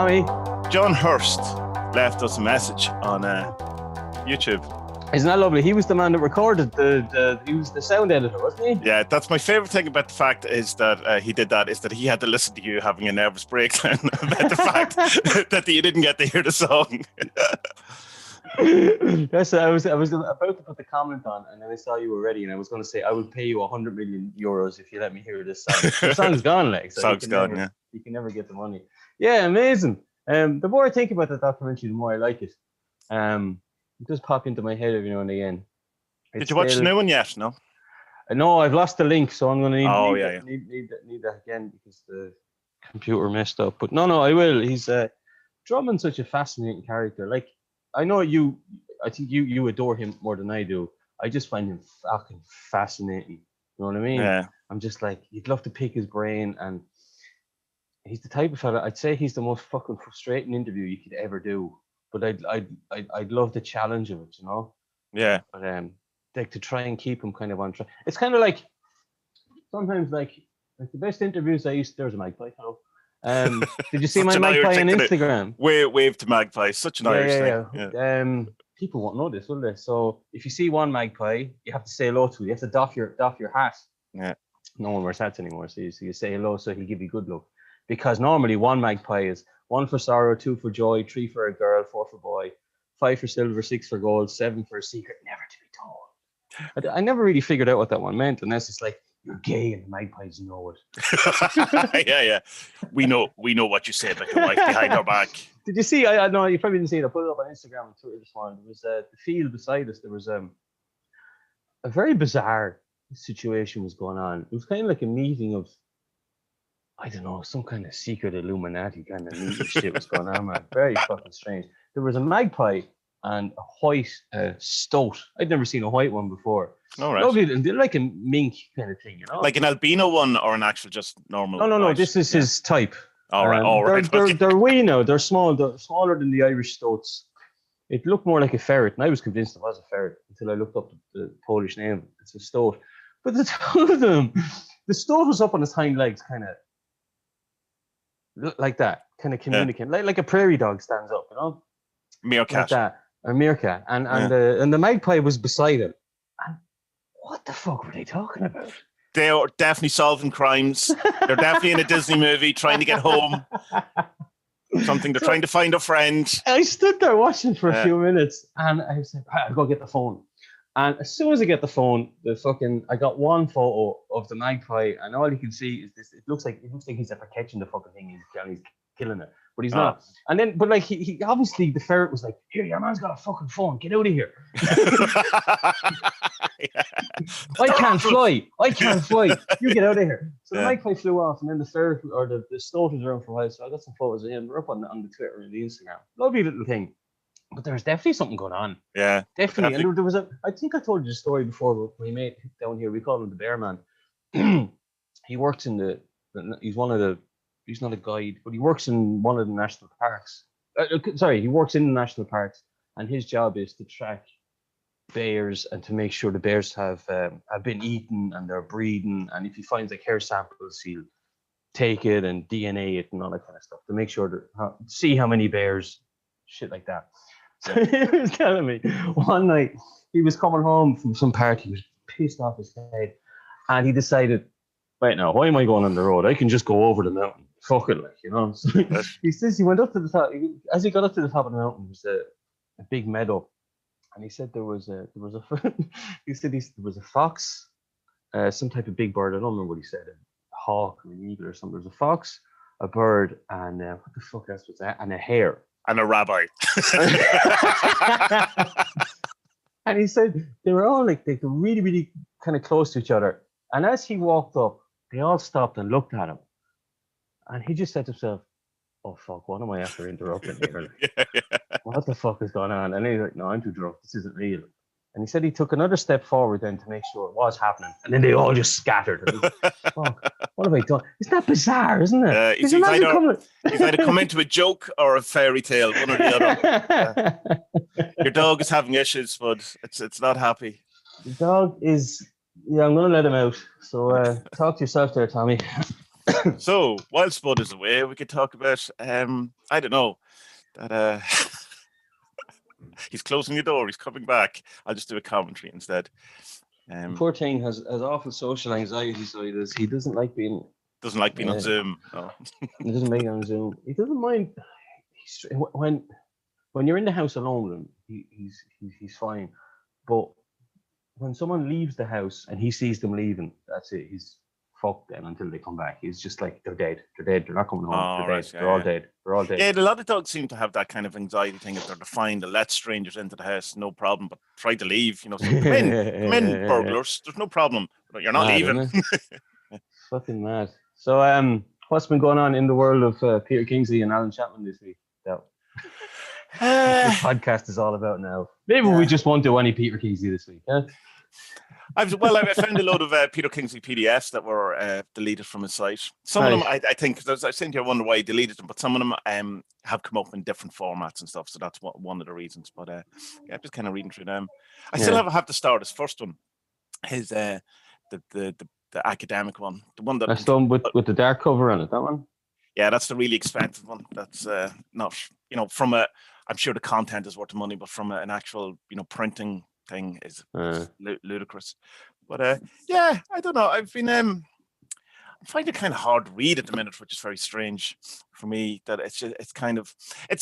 Tommy. John Hurst left us a message on YouTube. Isn't that lovely? He was the man that recorded he was the sound editor, wasn't he? Yeah, that's my favorite thing about the fact is that he did that, is that he had to listen to you having a nervous breakdown about the fact that you didn't get to hear the song. Yes, I was about to put the comment on, and then I saw you were ready, and I was going to say I will pay you 100 million euros if you let me hear this song. The song's gone, like, so song's gone, yeah. You can never get the money. Yeah, amazing. The more I think about the documentary, the more I like it. It does pop into my head every now and again. Did you watch the new one yet? No. No, I've lost the link, so I'm going to need that again because the computer messed up. But no, I will. He's Drummond's such a fascinating character. Like, I know I think you adore him more than I do. I just find him fucking fascinating. You know what I mean? Yeah. I'm just like, you'd love to pick his brain, and he's the type of fella. I'd say he's the most fucking frustrating interview you could ever do. But I'd love the challenge of it, you know? Yeah. But like to try and keep him kind of on track. It's kind of like sometimes like the best interviews I used. There's a magpie. Hello. Did you see my magpie on Instagram? Wave to magpie. Such an Irish thing. Yeah. People won't know this, will they? So if you see one magpie, you have to say hello to it. You have to doff your hat. Yeah. No one wears hats anymore, so you say hello, so he'll give you good luck. Because normally one magpie is 1 for sorrow, 2 for joy, 3 for a girl, 4 for boy, 5 for silver, 6 for gold, 7 for a secret never to be told. I never really figured out what that one meant, unless it's like, you're gay and the magpies know it. Yeah. We know what you say about your wife behind our back. Did you see? I know you probably didn't see it. I put it up on Instagram and Twitter this morning. There was the field beside us. There was a very bizarre situation was going on. It was kind of like a meeting of, I don't know, some kind of secret Illuminati kind of meeting shit was going on, man. Very fucking strange. There was a magpie and a white stoat. I'd never seen a white one before. All right. Lovely, they're like a mink kind of thing, you know? Like an albino one or an actual just normal? No. White? This is his type. All right. They're wee now. They're small. They're smaller than the Irish stoats. It looked more like a ferret, and I was convinced it was a ferret until I looked up the Polish name. It's a stoat. But the two of them, the stoat was up on his hind legs, kind of like that, kind of communicating, like a prairie dog stands up, you know? Meerkat. Like that, a meerkat, and the magpie was beside him. And what the fuck were they talking about? They are definitely solving crimes. They're definitely in a Disney movie trying to get home. Something. They're trying to find a friend. I stood there watching for a few minutes, and I said, "I'll go get the phone." And as soon as I get the phone, I got one photo of the magpie, and all you can see is this. It looks like he's ever catching the fucking thing. He's killing it, but he's not. And then, but like he obviously the ferret was like, "Here, your man's got a fucking phone. Get out of here." I can't fly. You get out of here. So the magpie flew off, and then the ferret or the stoat was around for a while. So I got some photos of him. They're up on the Twitter and the Instagram. Lovely little thing. But there's definitely something going on. Yeah, definitely. And there was I think I told you the story before. But my mate down here, we call him the Bear Man. He works in he's not a guide, but he works in one of the national parks. He works in the national parks, and his job is to track bears and to make sure the bears have been eaten and they're breeding. And if he finds like hair samples, he'll take it and DNA it and all that kind of stuff to make sure see how many bears, shit like that. So he was telling me one night he was coming home from some park. He was pissed off his head, and he decided, right now, why am I going on the road? I can just go over the mountain. Fuck it, like, you know. So he says he went up to the top. As he got up to the top of the mountain, there was a big meadow, and he said there was a fox, some type of big bird. I don't remember what he said, a hawk or an eagle or something. There was a fox, a bird, and what the fuck else was that? And a hare. And a rabbi. And he said they were all like, they were really, really kind of close to each other. And as he walked up, they all stopped and looked at him. And he just said to himself, "Oh fuck, what am I after interrupting here? What the fuck is going on?" And he's like, "No, I'm too drunk. This isn't real." And he said he took another step forward then to make sure it was happening. And then they all just scattered. And fuck, what have I done? Isn't that bizarre, isn't it? He's either come into a joke or a fairy tale, one or the other. Your dog is having issues, but it's not happy. The dog is, I'm going to let him out. So talk to yourself there, Tommy. So while Spud is away, we could talk about I don't know that he's closing the door. He's coming back. I'll just do a commentary instead. Poor thing has awful social anxiety, so he doesn't like being on Zoom. No. He doesn't make it on Zoom. He doesn't mind when you're in the house alone with him. He's fine, but when someone leaves the house and he sees them leaving, that's it. He's fucked then until they come back. He's just like, they're dead. They're not coming home. They're Right, dead. They're all dead. They're all dead. Yeah, a lot of dogs seem to have that kind of anxiety thing. If they're defined to let strangers into the house, no problem, but try to leave. So come in, burglars. There's no problem. But you're not leaving. Fucking mad. So, what's been going on in the world of Peter Kingsley and Alan Chapman this week? That's what the podcast is all about now. Maybe we just won't do any Peter Kingsley this week. Huh? I found a load of Peter Kingsley PDFs that were deleted from his site. Some of them, I think, I think I wonder why he deleted them, but some of them have come up in different formats and stuff. So that's one of the reasons. But I'm just kind of reading through them. I still have to start his first one. His the academic one, the one that's the one with the dark cover on it. That one. Yeah, that's the really expensive one. That's not from a. I'm sure the content is worth the money, but from an actual printing thing is ludicrous. But I don't know. I've been I'm finding it kind of hard to read at the minute, which is very strange for me. That it's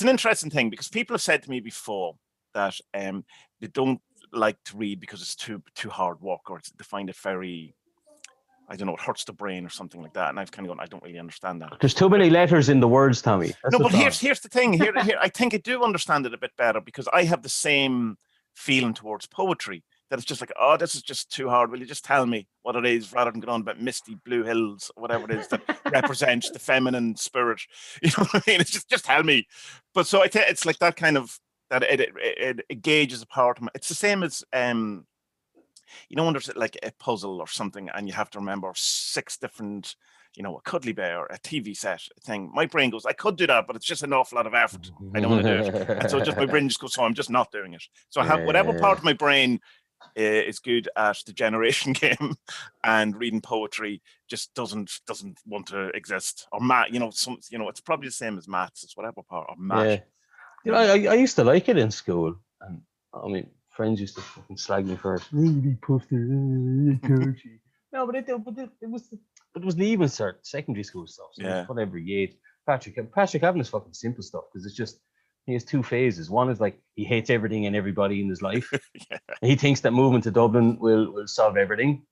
an interesting thing because people have said to me before that they don't like to read because it's too hard work, or they find it very, I don't know, it hurts the brain or something like that. And I've kind of gone, I don't really understand that. There's too many letters in the words, Tommy. No, but here's the thing. Here, I think I do understand it a bit better because I have the same feeling towards poetry. That it's just like, oh, this is just too hard. Will you just tell me what it is rather than go on about misty blue hills or whatever it is that represents the feminine spirit? You know what I mean? It's just tell me. But so I think it's like that kind of, that it gauges a part of me. It's the same as when there's like a puzzle or something and you have to remember 6 different, a cuddly bear, a TV set thing. My brain goes, I could do that, but it's just an awful lot of effort. I don't want to do it. And so my brain just goes, so I'm just not doing it. So I have whatever part of my brain is good at the generation game and reading poetry just doesn't want to exist. Or math, it's probably the same as maths. It's whatever part of math. Yeah. I used to like it in school, and I mean, friends used to fucking slag me for it. Really puffy, No, but it was leaving cert, secondary school stuff. So it's whatever you ate. Patrick having is fucking simple stuff because it's just, he has 2 phases. One is like he hates everything and everybody in his life. He thinks that moving to Dublin will solve everything,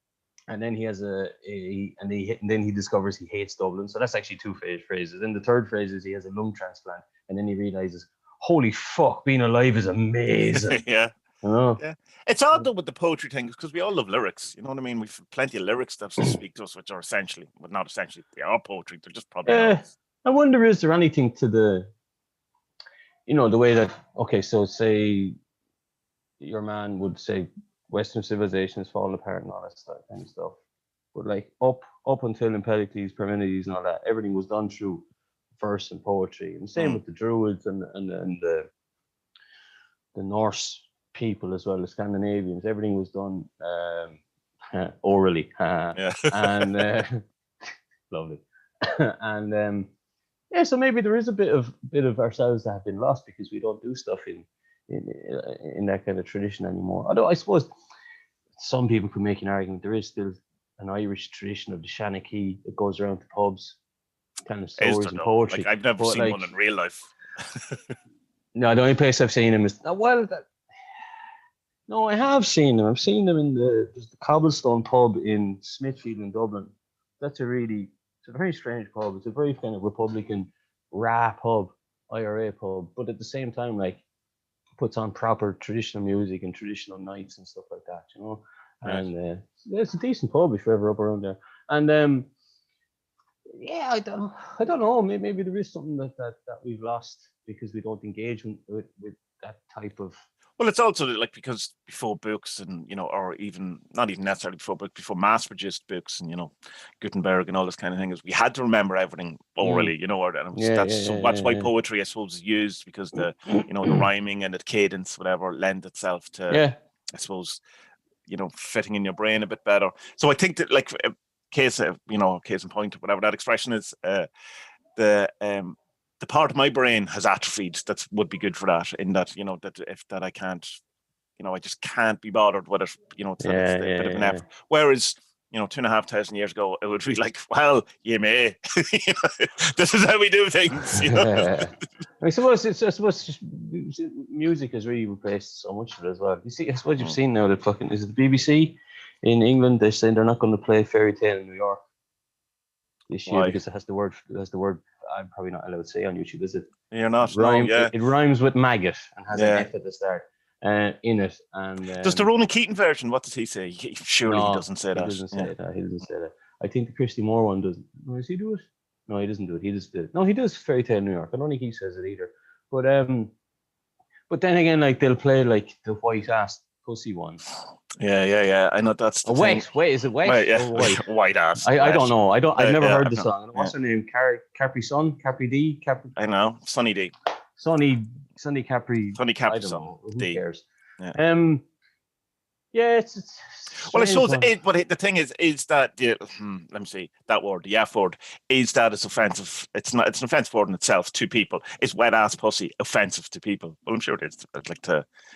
and then he has then he discovers he hates Dublin. So that's actually 2 phases. Then the third phase is he has a lung transplant, and then he realizes, holy fuck, being alive is amazing. Yeah. Oh. Yeah, it's odd though with the poetry thing because we all love lyrics. You know what I mean? We've plenty of lyrics that speak to us, which are essentially, well, not essentially, they are poetry. They're just probably. I wonder, is there anything to the, the way that, okay, so say your man would say Western civilization is falling apart and all that stuff, kind of stuff, but like up until Empedocles, Parmenides, and all that, everything was done through verse and poetry, and same with the Druids and the Norse people as well, the Scandinavians. Everything was done orally, and lovely. And so maybe there is a bit of ourselves that have been lost because we don't do stuff in that kind of tradition anymore. Although I suppose some people could make an argument there is still an Irish tradition of the Shanachie that goes around to pubs, kind of stories and poetry. Like, I've never seen one in real life. No, the only place I've seen them is no, I have seen them. I've seen them in there's the Cobblestone pub in Smithfield in Dublin. It's a very strange pub. It's a very kind of Republican pub, IRA pub, but at the same time, like, puts on proper traditional music and traditional nights and stuff like that, Right. And it's a decent pub if you're ever up around there. And I don't know. Maybe there is something that we've lost because we don't engage with that type of. Well, it's also like because before books and, or even not even necessarily before books, before mass-produced books and, Gutenberg and all this kind of thing, is we had to remember everything orally, that's why poetry, I suppose, is used because the, the rhyming and the cadence, whatever, lend itself to, I suppose, fitting in your brain a bit better. So I think that, like, case in point, whatever that expression is, the part of my brain has atrophied that would be good for that. In that, that I can't, I just can't be bothered with it. It's a bit of an effort. Whereas, 2,500 years ago, it would be like, well, you may. This is how we do things. I suppose just music has really replaced so much of it as well. You see, I suppose you've seen now that is it the BBC in England? They're saying they're not going to play Fairy Tale in New York this year because it has the word. I'm probably not allowed to say on YouTube, is it? You're not. It rhymes with maggot and has an F at the start. In it, and does the Ronan Keating version? What does he say? Surely he doesn't say that. He doesn't say that. He doesn't say that. I think the Christy Moore one doesn't. No, does he do it? No, he doesn't do it. He just did. No, he does Fairy Tale New York. I don't think he says it either. But then again, like they'll play like the white ass pussy one. Yeah. I know that's the wet. Wait, is it wet? Wait, yeah. Or white? White ass. I don't know. I've never heard the no. song. What's her name? Capri Sun, Capri D, Capri. I know. Sunny D. Sunny Capri. Sunny Capri I don't know. Who D. cares? Yeah. It's well, I suppose but the thing is that let me see that word, the F word, is that it's offensive. It's not. It's an offensive word in itself to people. Is wet ass pussy offensive to people? Well, I'm sure it is.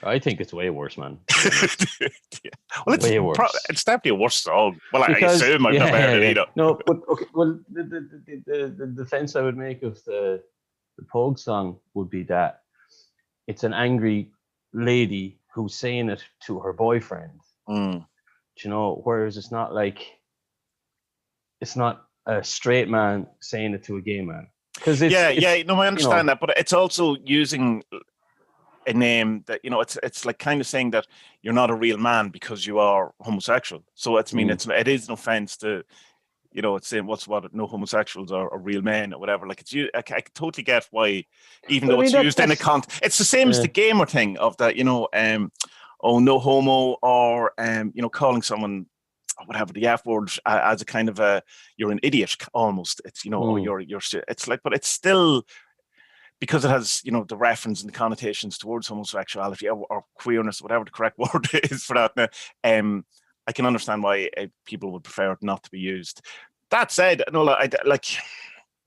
I think it's way worse, man. Well, it's way worse. It's definitely a worse song. Well, I assume I've never heard it either. No, but okay. Well, the defense I would make of the Pogue song would be that it's an angry lady who's saying it to her boyfriend. Whereas it's not a straight man saying it to a gay man. Because I understand that, but it's also using a name that it's like kind of saying that you're not a real man because you are homosexual. So it is an offense to. It's saying no homosexuals are real men or whatever. Like I can totally get why, even though it's used in a context. It's the same as the gamer thing of that. No homo, or calling someone whatever the F word as a kind of you're an idiot almost. It's you're it's like, but it's still because it has the reference and the connotations towards homosexuality or queerness, whatever the correct word is for that. Now, I can understand why people would prefer it not to be used. That said,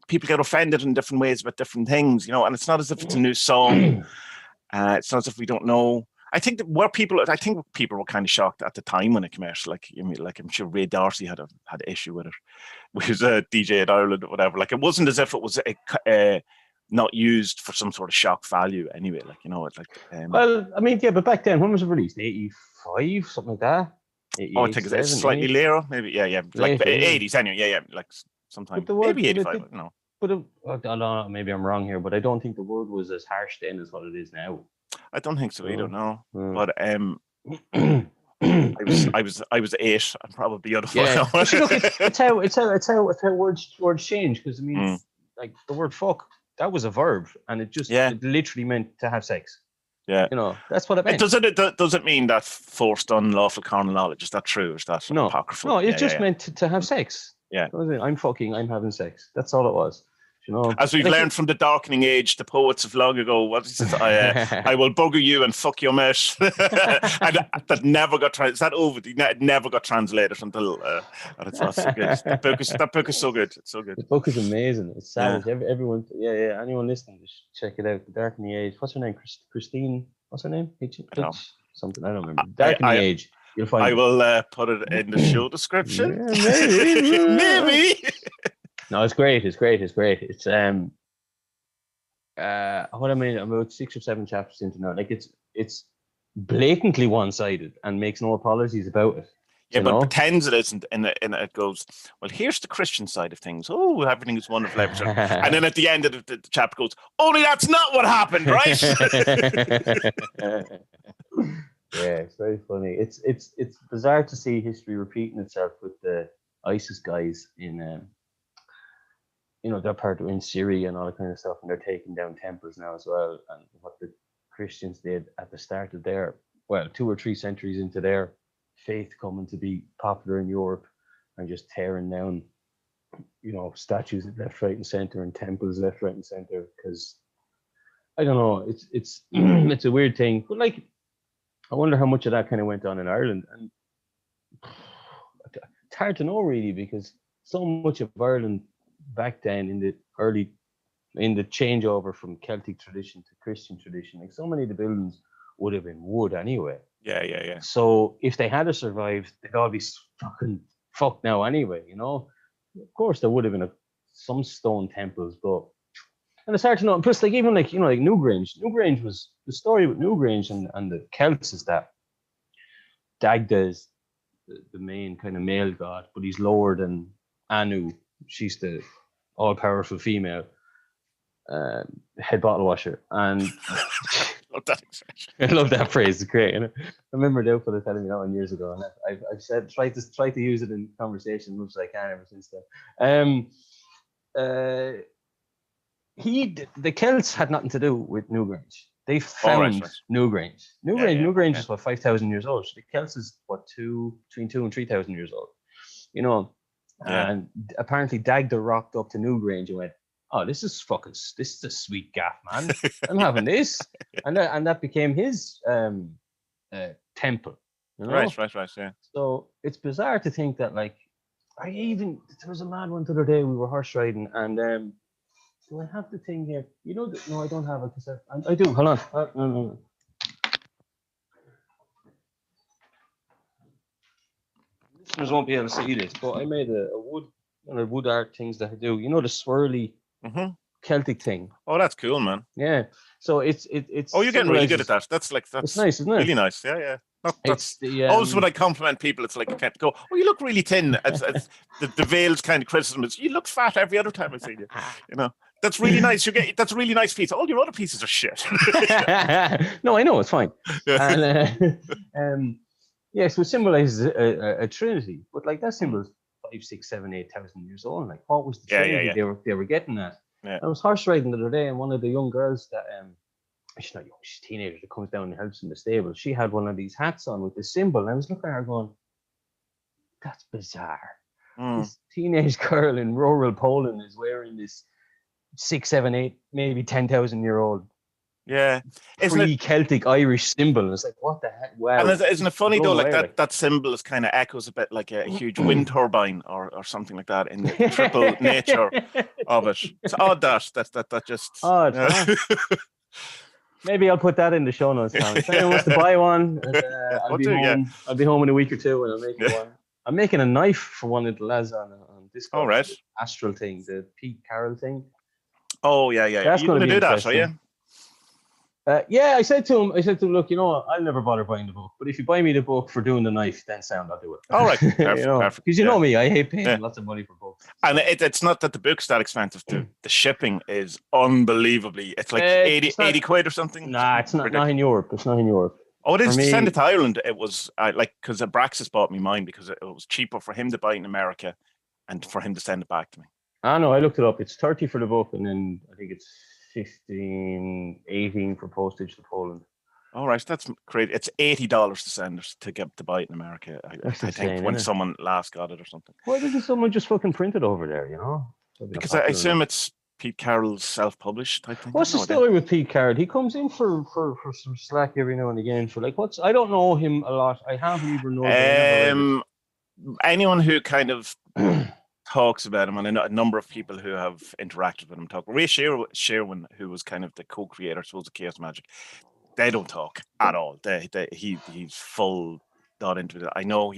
people get offended in different ways about different things, and it's not as if it's a new song. It's not as if we don't know. I think people were kind of shocked at the time when it came out. I'm sure Ray Darcy had an issue with it, which was a DJ in Ireland or whatever. Like, it wasn't as if it was not used for some sort of shock value anyway. Well, I mean, yeah, but back then, when was it released? 85, something like that. I think it's slightly later, maybe. Yeah, like the 80s anyway. Yeah, like sometime maybe 85. No, but I don't know. Maybe I'm wrong here, but I don't think the word was as harsh then as what it is now. I don't think so either. No, but I was 8. I'm probably on the phone. Yeah, but look, it's how words change. Because I mean, like the word "fuck," that was a verb, and it literally meant to have sex. Yeah, that's what it meant. Does it mean that forced unlawful carnal knowledge? Is that true? Or is that apocryphal? No, it just meant to have sex. Yeah, I'm having sex. That's all it was. As we've learned from the darkening age, the poets of long ago, what is it? I will bugger you and fuck your mate. And that never got translated. Is that over? It never got translated until it's not so good. That book is so good. It's so good. The book is amazing. It's savage. Yeah. Everyone, anyone listening, just check it out. The Darkening Age. What's her name? Christine. What's her name? Something. I don't remember. Darkening Age. You'll find. I will put it in the show description. Yeah, maybe. No, it's great. It's what I mean, about 6 or 7 chapters into now. Like it's blatantly one-sided and makes no apologies about it. Yeah, but pretends it isn't, and it goes, well, here's the Christian side of things. Oh, everything is wonderful, everything. And then at the end of the chapter goes, only that's not what happened, right? Yeah, it's very funny. It's bizarre to see history repeating itself with the ISIS guys in they're part of in Syria and all that kind of stuff, and they're taking down temples now as well. And what the Christians did at the start of 2 or 3 centuries into their faith coming to be popular in Europe, and just tearing down, statues left, right, and center, and temples left, right, and center. Because I don't know, it's it's a weird thing, but I wonder how much of that kind of went on in Ireland. And hard to know really, because so much of Ireland back then in the changeover from Celtic tradition to Christian tradition, like so many of the buildings would have been wood anyway. Yeah. So if they had survived, they'd all be fucking fucked now anyway, you know. Of course, there would have been some stone temples, but and it's hard to know. And plus, like even like like Newgrange. Newgrange was the story with Newgrange and the Celts is that Dagda is the main kind of male god, but he's lower than Anu. She's the all-powerful female head bottle washer, and Love that expression. I love that phrase. It's great. And I remember Dale telling me that one years ago, and I've said try to use it in conversation as much as I can ever since then. The Celts had nothing to do with Newgrange. They found Newgrange. Newgrange is what 5,000 years old. So the Celts is what between 2,000 and 3,000 years old. You know, and apparently Dagda rocked up to Newgrange and went, "Oh, this is a sweet gaff, man. I'm having this," and that became his temple. You know? Right. Yeah. So it's bizarre to think that like there was a mad one the other day. We were horse riding and. Do I have the thing here? You know, no, I don't have it. I do. Hold on. No. Listeners won't be able to see this, but I made a wood art things that I do. You know, the swirly Celtic thing. Oh, that's cool, man. Yeah. So it's. Oh, you're getting really good at that. That's it's nice, isn't it? Really nice. Yeah. Also, when I compliment people, it's like I can't go, "Oh, you look really thin." The veiled kind of criticism is, "You look fat every other time I see you." You know. That's really nice. That's a really nice piece. All your other pieces are shit. No, I know it's fine. And so it symbolizes a trinity, but like that symbol is 5, 6, 7, 8,000 years old. Like, what was the trinity they were getting at? Yeah. I was horse riding the other day, and one of the young girls that she's not young, she's a teenager that comes down and helps in the stable. She had one of these hats on with the symbol, and I was looking at her going, "That's bizarre." This teenage girl in rural Poland is wearing this 6, 7, 8, maybe 10,000 year old, pre-Celtic Irish symbol. And it's like, what the heck? Wow! And isn't it funny though? Like that symbol is kind of echoes a bit like a huge wind turbine or something like that in the triple nature of it. It's odd that just. Odd. Maybe I'll put that in the show notes. If anyone wants to buy one, I'll be home in a week or two, and I'll make one. I'm making a knife for one of the lads on Discord. Oh, right. The Astral thing, the Pete Carroll thing. Oh yeah. That's going to do that, are you? I said to him, look, you know what? I'll never bother buying the book, but if you buy me the book for doing the knife, then I'll do it. All right, perfect. Because you know me, I hate paying lots of money for books. And it's not that the book's that expensive. The shipping is unbelievably. It's like 80 quid or something. Nah, it's not in Europe. It's not in Europe. Oh, it is. To send it to Ireland, it was because Abraxas bought me mine because it was cheaper for him to buy it in America and for him to send it back to me. No, I looked it up. It's 30 for the book, and then I think it's 15, 18 for postage to Poland. All right, that's great. It's $80 to send it to buy it in America. I think when someone last got it or something. Why doesn't someone just fucking print it over there? You know, because I assume it's Pete Carroll's self-published type thing. What's the story with Pete Carroll? He comes in for some slack every now and again for like I don't know him a lot. I haven't even known. Anyone who kind of talks about him, and a number of people who have interacted with him talk. Ray Sherwin, who was kind of the co-creator, of Chaos Magic, they don't talk at all. He's full thought into it. I know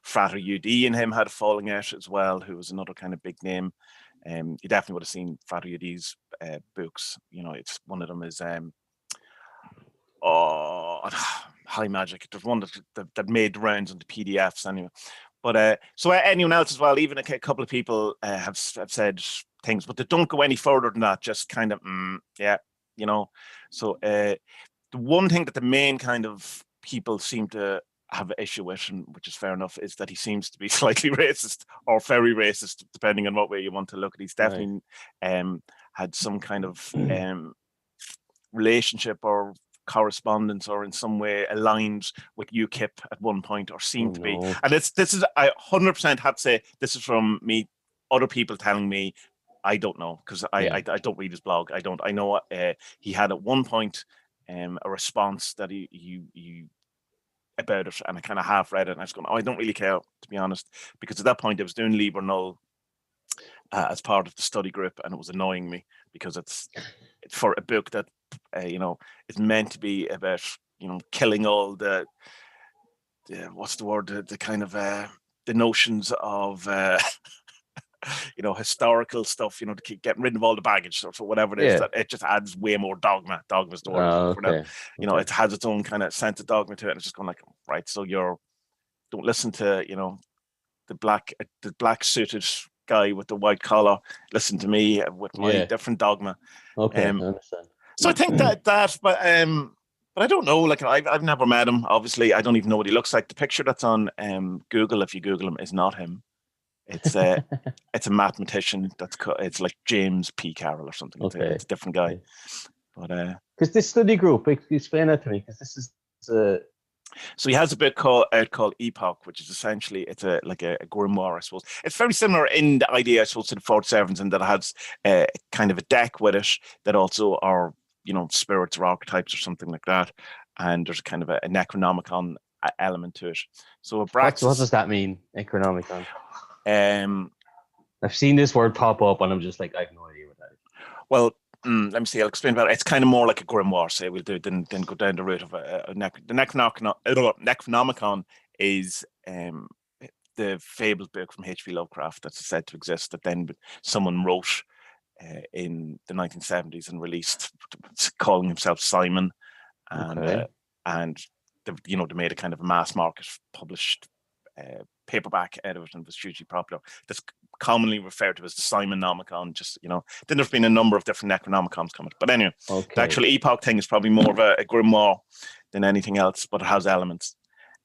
Frater UD and him had a falling out as well, who was another kind of big name. You definitely would have seen Frater UD's books. You know, it's one of them is High Magic. There's one that made the rounds on the PDFs anyway. But so anyone else as well, even a couple of people have said things, but they don't go any further than that. Just kind of, you know. So the one thing that the main kind of people seem to have an issue with, which is fair enough, is that he seems to be slightly racist or very racist, depending on what way you want to look at. He's definitely had some kind of relationship or correspondence or in some way aligned with UKIP at one point or seemed to be. And this is, I 100% have to say, this is from me, other people telling me, I don't know, because I don't read his blog. I know he had at one point a response that he about it, and I kind of half read it, and I was going, oh, I don't really care, to be honest, because at that point I was doing Liber Null as part of the study group, and it was annoying me because it's for a book that is meant to be about killing all the what's the word, the kind of the notions of historical stuff, to keep getting rid of all the baggage or whatever it is, that it just adds way more dogma. Dogma's the word for that. It has its own kind of sense of dogma to it, and it's just going like, right, so don't listen to the black suited guy with the white collar. Listen to me with my different dogma. Okay, I understand. So I think that, but I don't know. Like I've never met him. Obviously, I don't even know what he looks like. The picture that's on Google, if you Google him, is not him. It's it's a mathematician. It's like James P. Carroll or something. It's a different guy. But because this study group, explain that to me, because this is. So he has a book called Epoch, which is essentially like a grimoire, I suppose. It's very similar in the idea, I suppose, to the 47s, and that it has kind of a deck with it that also are spirits or archetypes or something like that. And there's a kind of a Necronomicon element to it. So what does that mean, Necronomicon? I've seen this word pop up, and I'm just like, I have no idea what that is. Well, let me see. I'll explain about it. It's kind of more like a grimoire. Say we'll do it, then go down the route of the Necronomicon is the fabled book from H.P. Lovecraft that's said to exist, that then someone wrote in the 1970s and released, calling himself Simon, and they made a kind of a mass market published paperback out of it, and was hugely popular. That's commonly referred to as the Simonomicon. Then there's been a number of different Necronomicons coming. But anyway, the actual Epoch thing is probably more of a grimoire than anything else, but it has elements.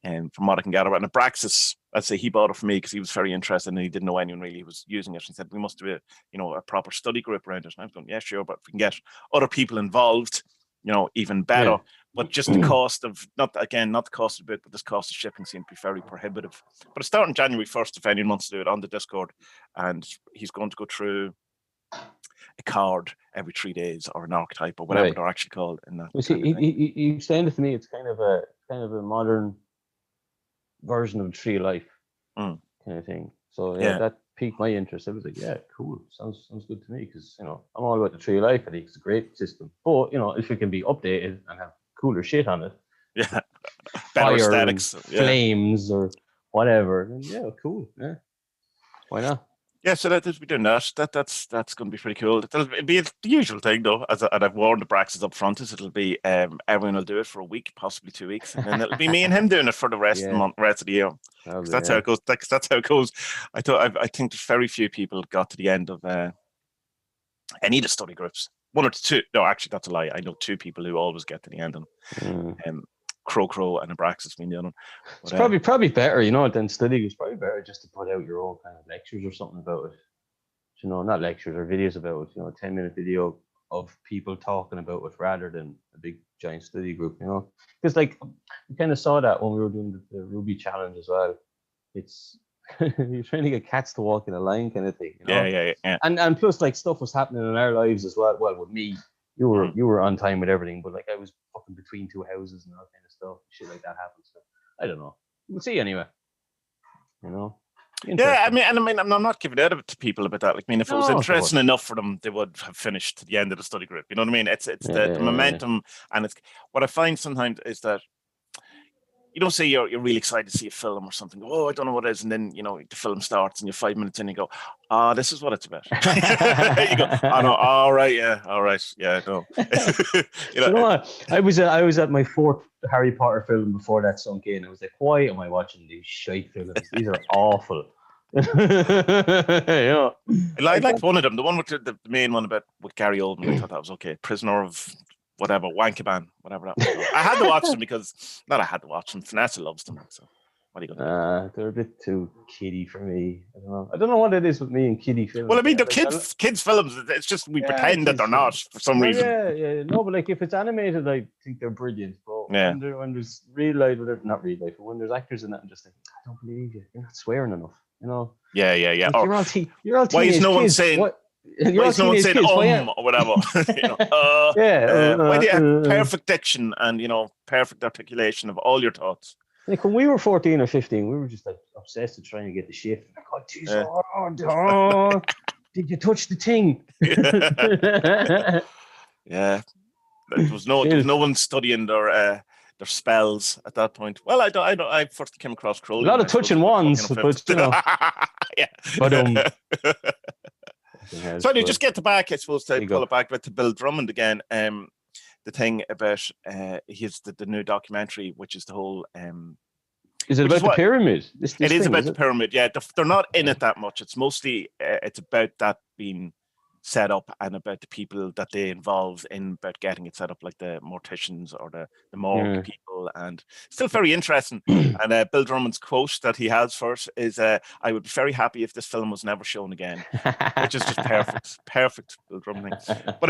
And from what I can gather, and Abraxas, I'd say he bought it for me because he was very interested and he didn't know anyone really was using it. And he said, we must do a proper study group around it. And I was going, yeah, sure, but if we can get other people involved, even better. Yeah. But just the cost of, not the cost of the book, but this cost of shipping seemed to be very prohibitive. But it's starting January 1st, if anyone wants to do it, on the Discord. And he's going to go through a card every 3 days, or an archetype, or whatever they're actually called. In that he saying it to me, it's kind of a modern version of Tree of Life kind of thing. So that piqued my interest. I was like, yeah, cool, sounds good to me, because I'm all about the Tree of Life. I think it's a great system, but if it can be updated and have cooler shit on it, better aesthetics, flames or whatever, then cool, why not? Yeah, so that we're doing that. That's going to be pretty cool. It'll be the usual thing, though. And I've warned the Braxes up front. It'll be everyone will do it for a week, possibly 2 weeks, and then it'll be me and him doing it for the rest of the month, rest of the year. That's how it goes. That's how it goes. I think there's very few people got to the end of any of the study groups. One or two. No, actually, that's a lie. I know 2 people who always get to the end of them. Crow and Abraxas being the other one. It's probably better, than studying. It's probably better just to put out your own kind of lectures or something about it. Not lectures or videos about it. A 10-minute video of people talking about it rather than a big giant study group. Because we kind of saw that when we were doing the Ruby challenge as well. It's you're trying to get cats to walk in a line kind of thing. Yeah. And plus, stuff was happening in our lives as well. Well, with me. You were on time with everything, but I was fucking between 2 houses and all kind of stuff. Shit like that happens. So I don't know. We'll see anyway. Yeah, I'm not giving out to people about that. If it was interesting enough for them, they would have finished to the end of the study group. You know what I mean? It's the momentum, and it's what I find sometimes is that you don't say you're really excited to see a film or something. Oh, I don't know what it is, and then the film starts, and you're 5 minutes in, and you go, this is what it's about. You go, oh no, all right, yeah, no. You know what? I was at my 4th Harry Potter film before that sunk in. I was like, why am I watching these shite films? These are awful. I liked one of them, the one with the main one with Gary Oldman. I thought that was okay. Prisoner of whatever, Wankaban, whatever that was called. I had to watch them because, Vanessa loves them. So what are you going to do? They're a bit too kiddie for me. I don't know what it is with me and kiddie films. Well, they're kids films. It's just we pretend that they're not for some reason. Yeah. No, but if it's animated, I think they're brilliant. But when there's real life, not real life, but when there's actors in it, I'm just like, I don't believe you. You're not swearing enough. Yeah. You're all teenage why is no one kids. saying? Why is no one saying or whatever? Why do you have perfect diction and perfect articulation of all your thoughts? Like when we were 14 or 15, we were just like obsessed with trying to get the shift. Like, oh, geez, oh, did you touch the thing? Yeah. There was no one studying their spells at that point. Well, I first came across Crowley. A lot of touching wands, but you know. Yeah. But So anyway, just get back, I suppose, to pull it back, but to Bill Drummond again. The thing about his the new documentary, which is the whole. Is it about the pyramid? It is about the pyramid. Yeah, they're not in it that much. It's mostly it's about that being set up and about the people that they involve in about getting it set up, like the morticians or the morgue people, and still very interesting. And Bill Drummond's quote that he has first is, "I would be very happy if this film was never shown again," which is just perfect Bill Drummond thing. But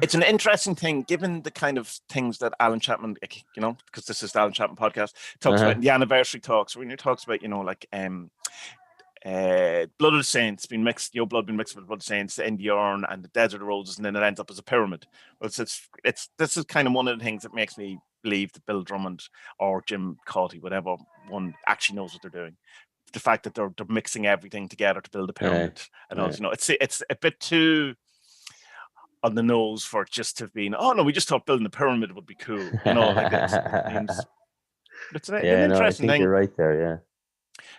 it's an interesting thing, given the kind of things that Alan Chapman, you know, because this is the Alan Chapman podcast, talks about in the anniversary talks, when he talks about, you know, like blood of the saints being mixed, your blood being mixed with blood of the saints in the urn and the desert of roses, and then it ends up as a pyramid. Well, it's this is kind of one of the things that makes me believe that Bill Drummond or Jim Cauty, whatever one, actually knows what they're doing. The fact that they're mixing everything together to build a pyramid, and also, you know, it's a bit too on the nose for it just to have been, oh no, we just thought building a pyramid would be cool, you know, like it's an interesting thing. You're right there, yeah.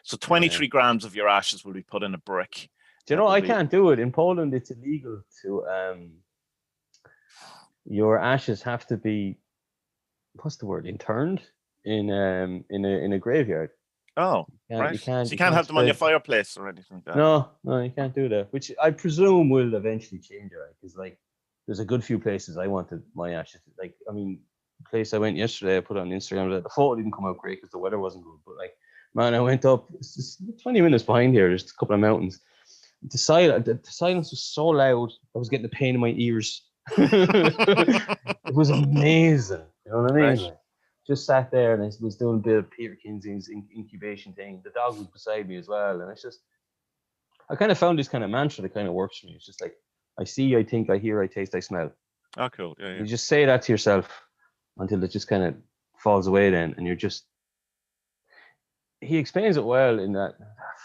So 23 grams of your ashes will be put in a brick. Do you know, I can't do it. In Poland, it's illegal to, your ashes have to be, what's the word, interned in a graveyard. Oh, right. So you can't have them on your fireplace or anything like that. No, you can't do that, which I presume will eventually change, right? Because, like, there's a good few places I wanted my ashes. Like, I mean, the place I went yesterday, I put on Instagram, the photo didn't come out great because the weather wasn't good, but, like, man, I went up, it's just 20 minutes behind here, there's a couple of mountains. The silence was so loud, I was getting a pain in my ears. It was amazing. You know what I mean? Right. Like, just sat there and I was doing a bit of Peter Kinsey's incubation thing. The dog was beside me as well. And it's just, I kind of found this kind of mantra that kind of works for me. It's just like, I see, I think, I hear, I taste, I smell. Oh, cool. Yeah. You just say that to yourself until it just kind of falls away then. And you're just, he explains it well in that,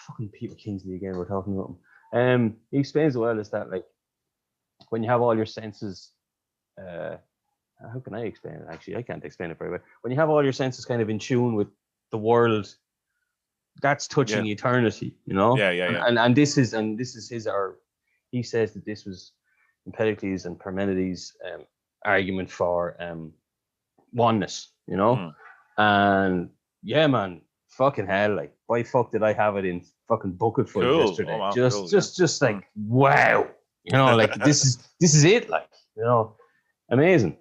fucking Peter Kingsley again, we're talking about him. He explains it well as that, like, when you have all your senses, how can I explain it? Actually, I can't explain it very well. When you have all your senses kind of in tune with the world, that's touching eternity, you know? Yeah. And this is his, he says that this was Empedocles and Parmenides' argument for oneness, you know? And yeah, man, fucking hell, like, why fuck did I have it in fucking bucketful yesterday? Wow, just like, wow, you know, like, this is it, like, you know, amazing,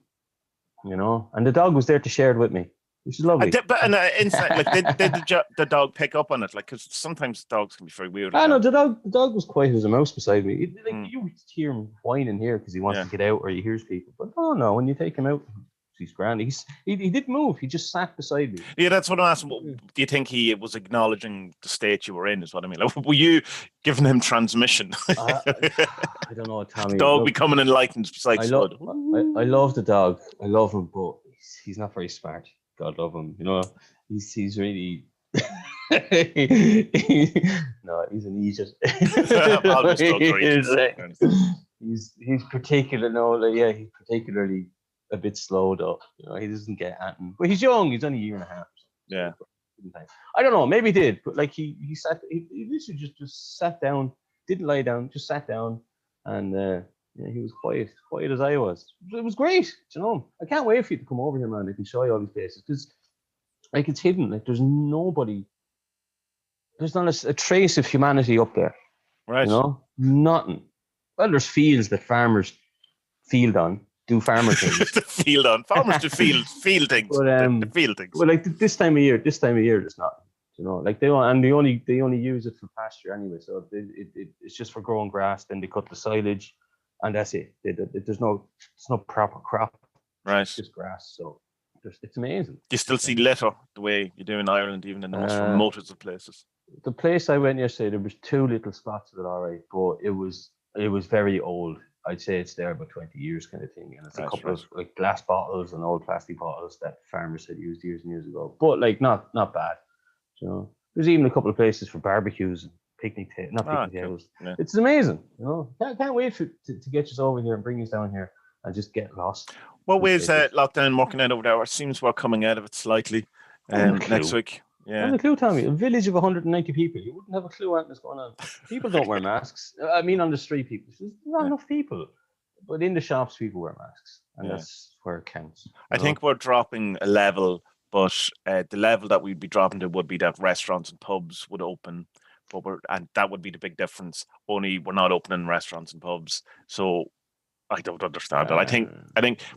you know. And the dog was there to share it with me, which is lovely. Did the dog pick up on it? Like, because sometimes dogs can be very weird. I know the dog was quiet as a mouse beside me. You hear him whining here because he wants to get out, or he hears people. But no, when you take him out, he's grand. He didn't move. He just sat beside me. Yeah, that's what I'm asking. Do you think he was acknowledging the state you were in? Is what I mean. Like, were you giving him transmission? I don't know, Tommy. The dog becoming enlightened beside Spud. I love the dog. I love him, but he's not very smart. God love him. You know, he's really. No, he's an idiot. He's particularly, he's particularly a bit slow though. You know, he doesn't get at him. But he's young. He's only a year and a half. Yeah. I don't know. Maybe he did, but like he sat. He literally just sat down. Didn't lie down. Just sat down, and he was quiet as I was. It was great. You know, I can't wait for you to come over here, man. I can show you all these places because, like, it's hidden. Like, there's nobody. There's not a trace of humanity up there. Right. You know, nothing. Well, there's fields that farmers field on. Do farmer things. Farmers do field things. But, field things. Well, like this time of year, there's nothing. You know, like they only use it for pasture anyway. So it's just for growing grass. Then they cut the silage, and that's it. There's no proper crop. Right. It's just grass. So it's amazing. Do you still see litter the way you do in Ireland, even in the most remotest of places? The place I went yesterday, there was two little spots of it, all right, but it was very old. I'd say it's there about 20 years kind of thing. And it's a Right, couple right. of like glass bottles and old plastic bottles that farmers had used years and years ago. But like not bad. You know, there's even a couple of places for barbecues and not picnic Cool. tables. Yeah. It's amazing. You know, can't wait to get us over here and bring us down here and just get lost. What way is lockdown working out over there? It seems we're coming out of it slightly next week. I have a clue, Tommy. A village of 190 people. You wouldn't have a clue what's going on. People don't wear masks. I mean, on the street, people. There's not enough people. But in the shops, people wear masks. And that's where it counts. I think we're dropping a level, but the level that we'd be dropping to would be that restaurants and pubs would open. And that would be the big difference. Only we're not opening restaurants and pubs. So I don't understand that. I think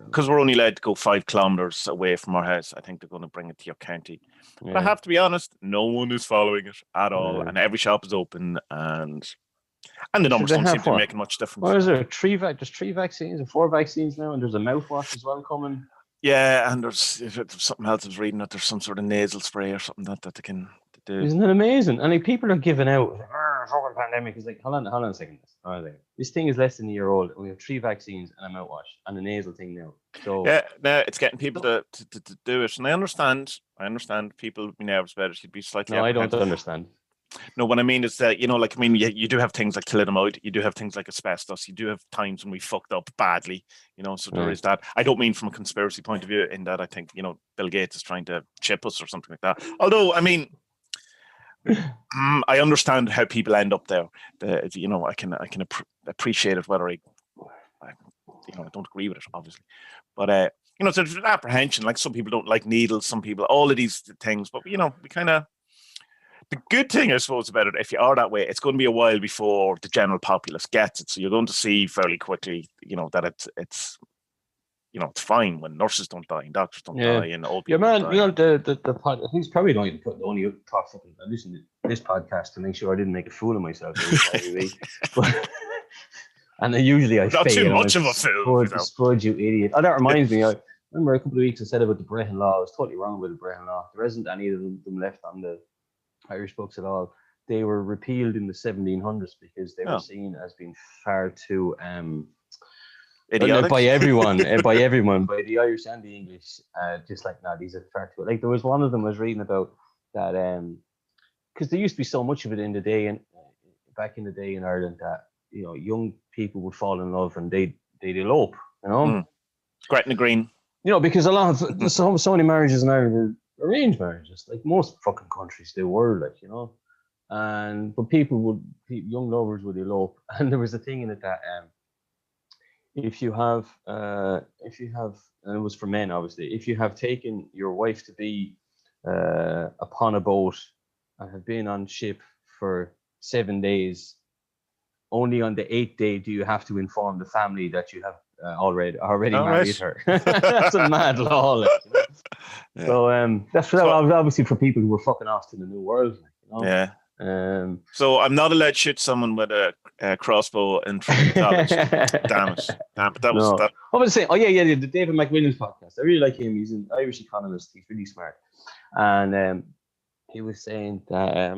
because we're only allowed to go 5 kilometers away from our house, I think they're going to bring it to your county. Yeah. But I have to be honest, no one is following it at all, and every shop is open, and the numbers don't seem to be making much difference. What is there? There's 3 vaccines or 4 vaccines now, and there's a mouthwash as well coming. Yeah, and there's something else I was reading that there's some sort of nasal spray or something that they can do. Isn't it amazing? And like people are giving out. Fucking pandemic is like, hold on a second. This thing is less than a year old. We have 3 vaccines and a mouthwash and a nasal thing now. So yeah, it's getting people to do it, and I understand people be nervous about it. You'd be slightly. No, I don't understand. No, what I mean is that, you do have things like thalidomide, you do have things like asbestos, you do have times when we fucked up badly, so there is that. I don't mean from a conspiracy point of view in that I think, Bill Gates is trying to chip us or something like that. Although, I mean, I understand how people end up there. I can appreciate it, whether I don't agree with it, obviously. But, so there's apprehension, like some people don't like needles, some people, all of these things, but, we kind of, the good thing, I suppose, about it, if you are that way, it's going to be a while before the general populace gets it. So you're going to see fairly quickly, that it's fine when nurses don't die and doctors don't die and old people. Yeah, man. Don't die. The pod. I think it's probably the only talk fucking. I listen to this podcast to make sure I didn't make a fool of myself. And then usually I not fail. Too much of a fool. Spud, you idiot. Oh, that reminds me. I remember a couple of weeks I said about the Brehon Law. I was totally wrong with the Brehon Law. There isn't any of them left on the Irish books at all. They were repealed in the 1700s because they were seen as being far too idiotic by everyone, by the Irish and the English. Just like, these are far too. Like there was one of them I was reading about that because there used to be so much of it in the day and back in the day in Ireland that young people would fall in love and they'd elope. Gretna Green. Because a lot of so many marriages in Ireland were arranged marriages, like most fucking countries they were, like but young lovers would elope, and there was a thing in it that if you have and it was for men obviously, if you have taken your wife to be upon a boat and have been on ship for 7 days, only on the 8th day do you have to inform the family that you have already married her. That's a mad law. Like, Yeah. So that's obviously for people who were fucking off to the new world. Yeah. So I'm not allowed to shoot someone with a crossbow in front of college. Damn it. That was that. I was saying, the David McWilliams podcast. I really like him. He's an Irish economist. He's really smart. And he was saying that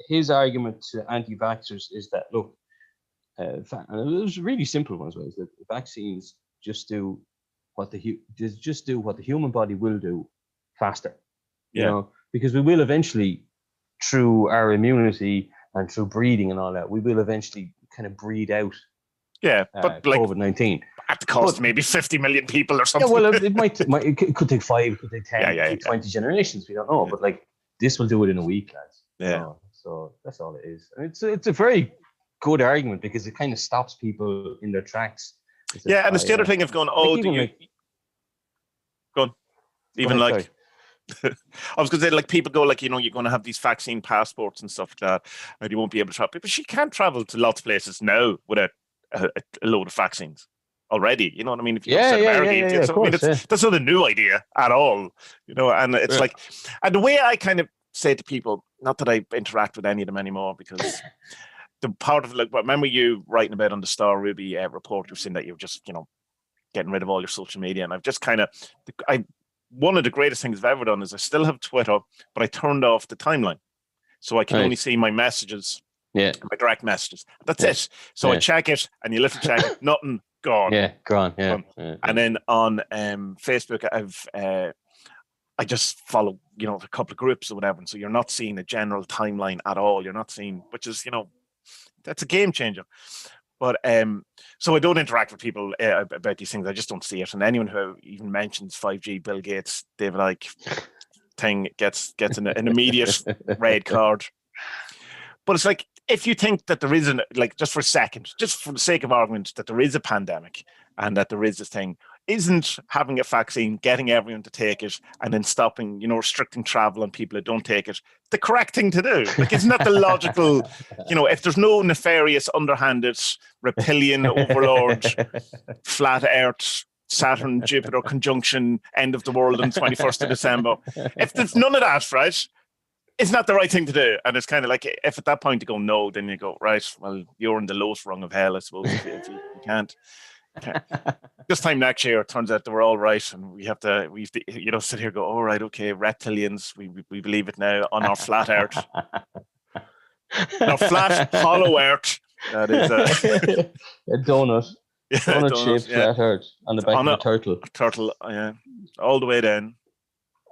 his argument to anti-vaxxers is that, look, and it was really simple ones, is that vaccines just do what the human body will do faster. Because we will eventually, through our immunity and through breeding and all that, we will eventually kind of breed out. Yeah, but COVID-19 at the cost of maybe 50 million people or something. Yeah, well, it could take 5, it could take 10, 20 generations. We don't know, but like this will do it in a week, lads. Yeah. So that's all it is. And it's a very good argument because it kind of stops people in their tracks. Yeah, and it's the other thing of going, I was going to say, like, people go, like, you're going to have these vaccine passports and stuff like that, and you won't be able to travel. But she can't travel to lots of places now without a load of vaccines already. You know what I mean? If you that's not a new idea at all. And it's like, and the way I kind of say to people, not that I interact with any of them anymore, because the part of, like, remember you writing about on the Star Ruby report, you're saying that you're just, getting rid of all your social media, and I've just kind of, one of the greatest things I've ever done is I still have Twitter, but I turned off the timeline. So I can only see my messages Yeah. My direct messages. That's it. So I check it, and you literally check it. Nothing. Gone. Yeah. Gone. Yeah. Gone. And then on Facebook, I just follow, a couple of groups or whatever. And so you're not seeing a general timeline at all. You're not seeing, which is, that's a game changer. But so I don't interact with people about these things. I just don't see it. And anyone who even mentions 5G, Bill Gates, David Icke thing gets an immediate red card. But it's like, if you think that there isn't, like, just for a second, just for the sake of argument, that there is a pandemic and that there is this thing, isn't having a vaccine, getting everyone to take it, and then stopping, restricting travel on people who don't take it, the correct thing to do? Like, isn't that the logical, if there's no nefarious, underhanded, reptilian overlord, flat Earth, Saturn, Jupiter conjunction, end of the world on 21st of December, if there's none of that, right, isn't that the right thing to do? And it's kind of like, if at that point you go no, then you go, right, well, you're in the lowest rung of hell, I suppose, if you can't. This time next year, it turns out they were all right, and we have to sit here and go, all right, okay, reptilians, we believe it now on our flat Earth, our flat hollow Earth. That is a donut, shaped flat Earth on the back of a turtle. Turtle, yeah, all the way down.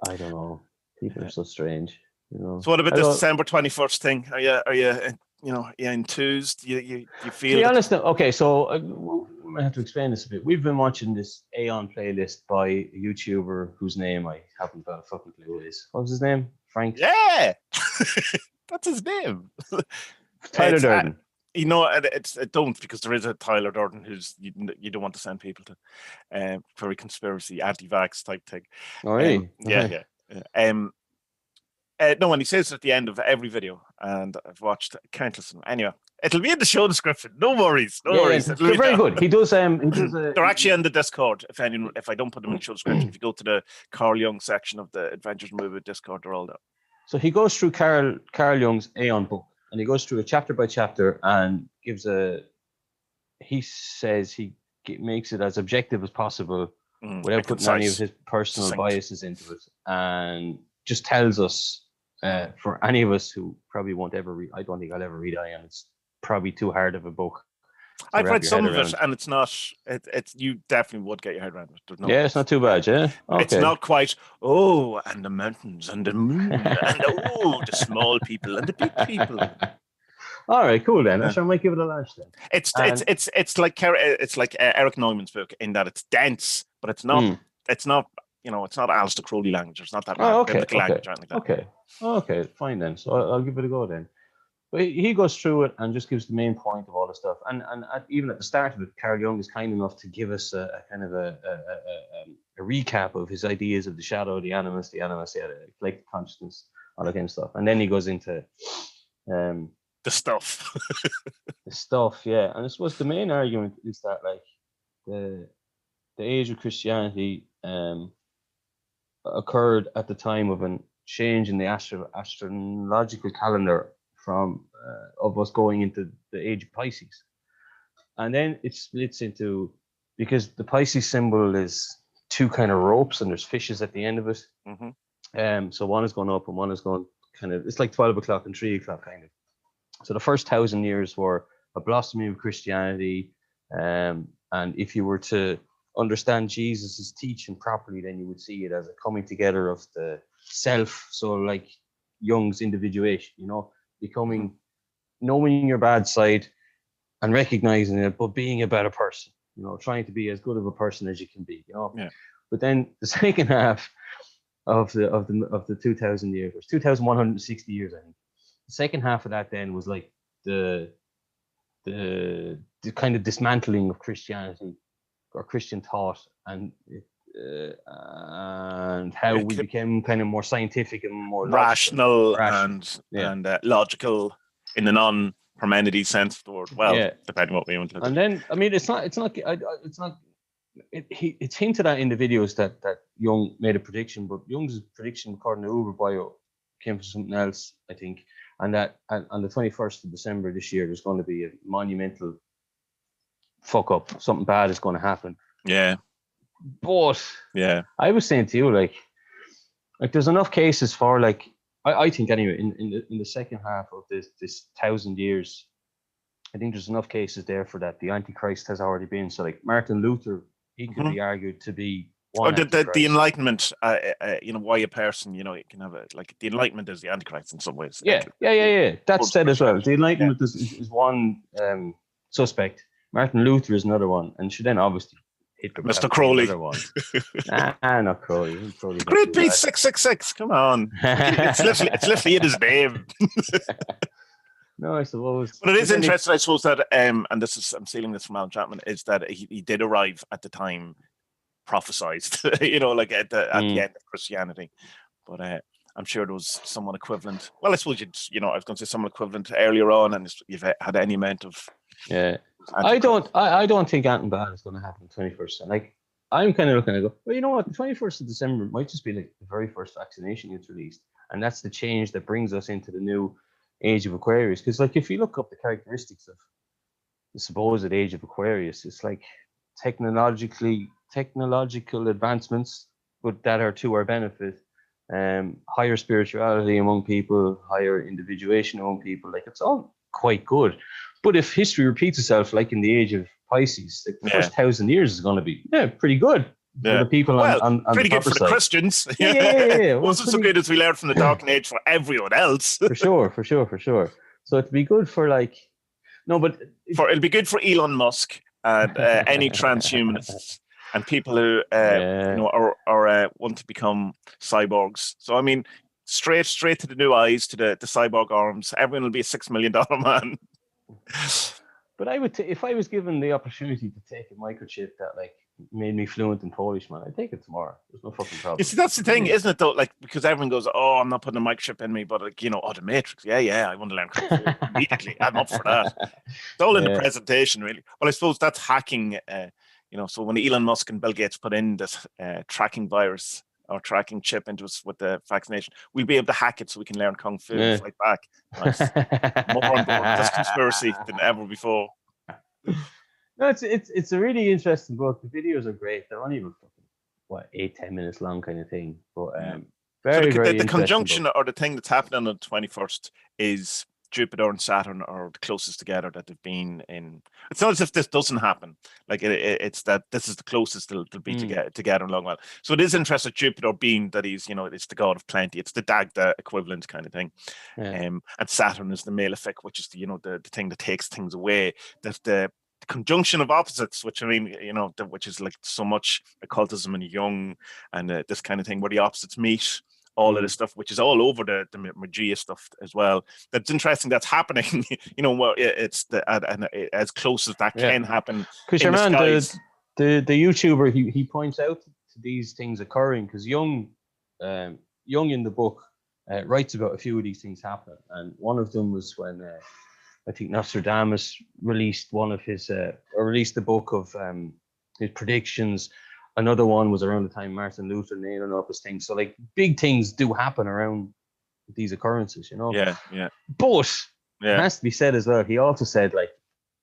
I don't know. People are so strange. So what about this December 21st thing? Are you enthused? You feel? To be honest, okay. So we might have to explain this a bit. We've been watching this Aeon playlist by a YouTuber whose name I haven't got a fucking clue what is. What was his name? Frank. Yeah, that's his name. Tyler Durden. Don't, because there is a Tyler Durden who's you don't want to send people to very conspiracy, anti-vax type thing. Oh, really? Yeah. No, and he says at the end of every video, and I've watched countless of them. Anyway, it'll be in the show description. No worries. They're very good. He does. They're actually in the Discord. If I don't put them in the show description, if you go to the Carl Jung section of the Adventures in Movie Discord, they're all there. So he goes through Carl Jung's Aeon book, and he goes through it chapter by chapter and gives he says he makes it as objective as possible without putting any of his personal biases into it, and just tells us, for any of us who probably won't ever read, I don't think I'll ever read Aeon. It's probably too hard of a book. I've read some of it, and it's not. It's you definitely would get your head around it. It's not too bad. Yeah, okay. It's not quite. Oh, and the mountains, and the moon, and the small people, and the big people. All right, cool then. I might give it a launch then. It's like Eric Neumann's book in that it's dense, but it's not. It's not. It's not Aleister Crowley language. It's not that biblical language or anything like that. Okay, fine then. So I'll give it a go then. But he goes through it and just gives the main point of all the stuff. And even at the start of it, Carl Jung is kind enough to give us a kind of a recap of his ideas of the shadow, the animus, the collective consciousness, all that kind of stuff. And then he goes into the stuff. The stuff, yeah. And I suppose the main argument is that, like, the age of Christianity occurred at the time of a change in the astrological calendar from of us going into the age of Pisces, and then it splits into, because the Pisces symbol is two kind of ropes and there's fishes at the end of it. So one is going up and one is going kind of, it's like 12 o'clock and 3 o'clock kind of. So the first 1,000 years were a blossoming of Christianity, and if you were to understand Jesus's teaching properly, then you would see it as a coming together of the self. So like Jung's individuation, becoming, knowing your bad side and recognizing it, but being a better person, trying to be as good of a person as you can be, Yeah. But then the second half of the 2,000 years, or 2,160 years, I think. The second half of that then was like the kind of dismantling of Christianity or Christian thought, and how we became kind of more scientific and more rational. And logical in the non-Parmenides sense of the word. Well, depending on what we want to do. And then, I mean, it's hinted at in the videos that Jung made a prediction, but Jung's prediction, according to Uber Bio, came from something else, I think. And that on the 21st of December this year, there's going to be a monumental fuck up. Something bad is going to happen. Yeah. But I was saying to you, like there's enough cases for, like, I think anyway, in the second half of this 1,000 years, I think there's enough cases there for that. The Antichrist has already been. So like Martin Luther, he could be argued to be Or one the Antichrist. Enlightenment, why a person, you can have like the Enlightenment is the Antichrist in some ways. Yeah. That's said as well. The Enlightenment is one suspect. Martin Luther is another one, and then obviously Hitler. Mr. Crowley. Another one. Not Crowley. Greenpeace 666. Come on, it's literally in his name. No, I suppose. But it is interesting, I suppose, that and I'm stealing this from Alan Chapman, is that he did arrive at the time prophesized, like at the end of Christianity. But I'm sure there was someone equivalent. Well, I suppose I was going to say someone equivalent earlier on, and you've had any amount of. Yeah, I don't think anything bad is going to happen in the 21st century. Like, I'm kind of looking and go, well, you know what? The 21st of December might just be like the very first vaccination gets released, and that's the change that brings us into the new age of Aquarius. Because like, if you look up the characteristics of the supposed age of Aquarius, it's like technological advancements, but that are to our benefit. Higher spirituality among people, higher individuation among people. Like, it's all quite good. But if history repeats itself, like in the age of Pisces, like the first 1,000 years is going to be pretty good for the people on pretty the good for side. the Christians. Yeah. Wasn't so good as we learned from the Dark Age for everyone else. For sure. So it'd be good for it'll be good for Elon Musk and any transhumanists and people who are want to become cyborgs. So I mean, straight to the new eyes, to the cyborg arms. Everyone will be a $6 million man. But I would, if I was given the opportunity to take a microchip that like made me fluent in Polish, man, I'd take it tomorrow. There's no fucking problem. You see, that's the thing, isn't it? Though, like, because everyone goes, "Oh, I'm not putting a microchip in me," but like, the Matrix. Yeah, I want to learn Kung Fu immediately. I'm up for that. It's all in the presentation, really. Well, I suppose that's hacking. So when Elon Musk and Bill Gates put in this tracking virus or tracking chip into us with the vaccination, we'll be able to hack it so we can learn Kung Fu and fight back. Nice. More on board this conspiracy than ever before. No, it's a really interesting book. The videos are great. They're only about 8-10 minutes long kind of thing. But very the conjunction book. Or the thing that's happening on the 21st is Jupiter and Saturn are the closest together that they've been in. It's not as if this doesn't happen. Like it's that this is the closest they'll be together in a long while. So it is interesting, Jupiter being that he's, it's the god of plenty. It's the Dagda equivalent kind of thing. Yeah. And Saturn is the malefic, which is the thing that takes things away. That the conjunction of opposites, which I mean, which is like so much occultism and Jung and this kind of thing, where the opposites meet. All of this stuff, which is all over the Magia stuff as well. That's interesting. That's happening. It's as close as that can happen. Because your man, the YouTuber, he points out to these things occurring because Jung in the book writes about a few of these things happening, and one of them was when I think Nostradamus released released the book of his predictions. Another one was around the time Martin Luther nailing up his things. So like big things do happen around these occurrences, Yeah. But it has to be said as well. He also said like,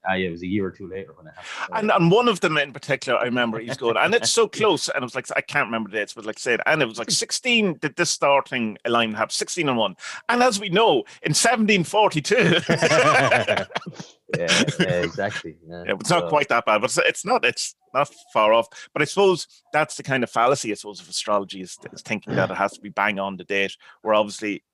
it was a year or two later when it happened. And one of them in particular, I remember he's going, and it's so close. And it was like, I can't remember the dates, but like I said, and it was like 16 did this starting line have 16 and 1. And as we know, in 1742. yeah, exactly. Yeah, it's not quite that bad, but it's not far off. But I suppose that's the kind of fallacy, I suppose, of astrology is thinking that it has to be bang on the date, where obviously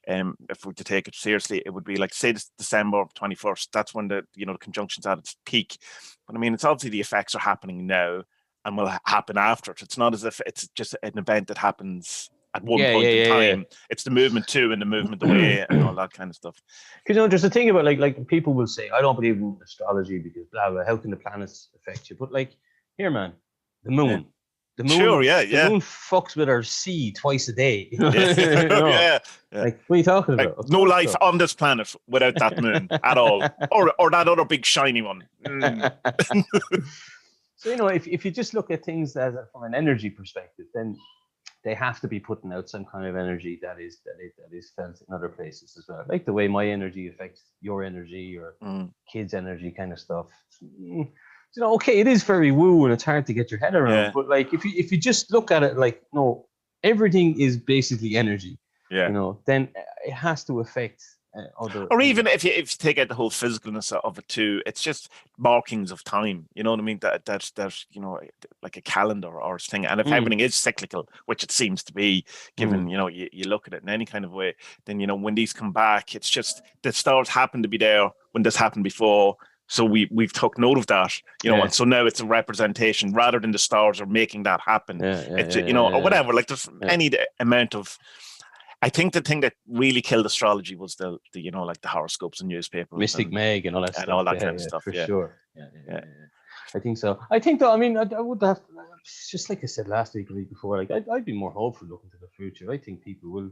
if we were to take it seriously, it would be like, say, this December 21st. That's when the conjunction's at its peak. But I mean, it's obviously the effects are happening now and will happen after it. It's not as if it's just an event that happens at one point in time. Yeah. It's the movement to and the movement away and all that kind of stuff. Because there's a thing about like people will say, I don't believe in astrology because blah blah. How can the planets affect you? But like, here, man, the moon. Yeah. The moon, the moon fucks with our sea twice a day. Yeah. Like, what are you talking about? No life on this planet without that moon at all, or that other big shiny one. So if you just look at things as from an energy perspective, then they have to be putting out some kind of energy that is felt in other places as well. Like the way my energy affects your energy or kids' energy, kind of stuff. Okay, it is very woo and it's hard to get your head around. But like, if you just look at it like, no, everything is basically energy. Yeah. you know, then it has to affect other. Or even if you take out the whole physicalness of it too, it's just markings of time. You know what I mean? That's you know, like a calendar or a thing. And if everything is cyclical, which it seems to be, given you know you look at it in any kind of way, then you know when these come back, it's just the stars happen to be there when this happened before. So we've took note of that, you know, and so now it's a representation rather than the stars are making that happen. It's you know, or whatever. Like there's any amount of. I think the thing that really killed astrology was the you know, like the horoscopes and newspapers, Mystic Meg and all that stuff, all that kind of stuff. For Yeah, sure. Yeah. I think so. I think though. I mean, I would have, just like I said last week, or week before. Like I'd be more hopeful looking to the future. I think people will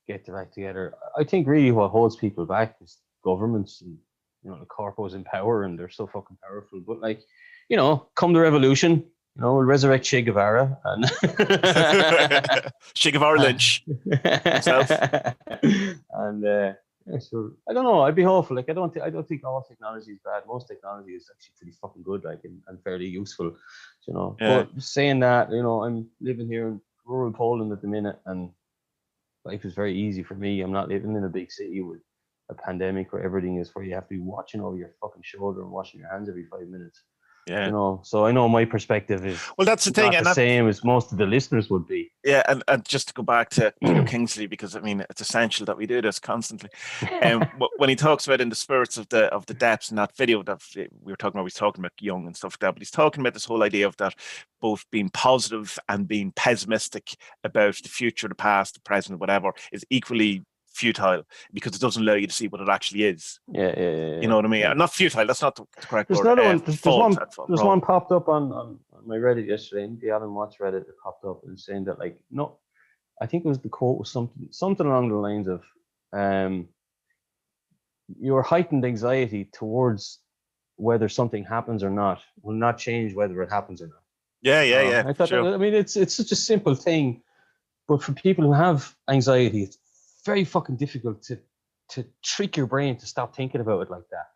get their act together. I think really what holds people back is governments and, you know, the corpos in power, and they're so fucking powerful. But like, you know, come the revolution. You know, we'll resurrect Che Guevara and Che Guevara Lynch himself. And yeah, so I don't know. I'd be hopeful. Like I don't think all technology is bad. Most technology is actually pretty fucking good, like and fairly useful. You know. Yeah. But saying that, you know, I'm living here in rural Poland at the minute, and life is very easy for me. I'm not living in a big city with a pandemic where everything is where you have to be watching over your fucking shoulder and washing your hands every 5 minutes. Yeah. You know, so I know my perspective is that's the thing, not and the same as most of the listeners would be. Yeah, and just to go back to Peter Kingsley, because I mean it's essential that we do this constantly. When he talks about in the spirits of the depths in that video that we were talking about, he's talking about Jung and stuff like that, but he's talking about this whole idea of that both being positive and being pessimistic about the future, the past, the present, whatever, is equally futile because it doesn't allow you to see what it actually is. Yeah. You know what I mean? Not futile. That's not the correct there's word. Another one. There's one popped up on my Reddit yesterday, the Alan Watts Reddit, that popped up and saying that, like, no, I think it was the quote was something along the lines of, your heightened anxiety towards whether something happens or not will not change whether it happens or not. Yeah. I thought, I mean, it's such a simple thing, but for people who have anxiety, it's very fucking difficult to trick your brain to stop thinking about it like that.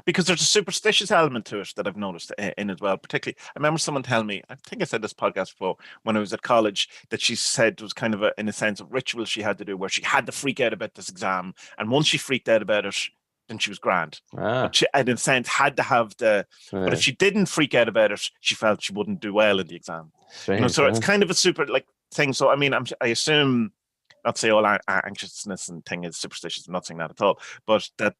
Because there's a superstitious element to it that I've noticed in as well. Particularly, I remember someone telling me, I think I said this podcast before, when I was at college, that she said it was kind of in a sense of ritual she had to do where she had to freak out about this exam. And once she freaked out about it, then she was grand. But she, in a sense, had to have but if she didn't freak out about it, she felt she wouldn't do well in the exam. Strange, you know, so it's kind of a super thing. So, I mean, I assume, not to say all anxiousness and thing is superstitious, I'm not saying that at all, but that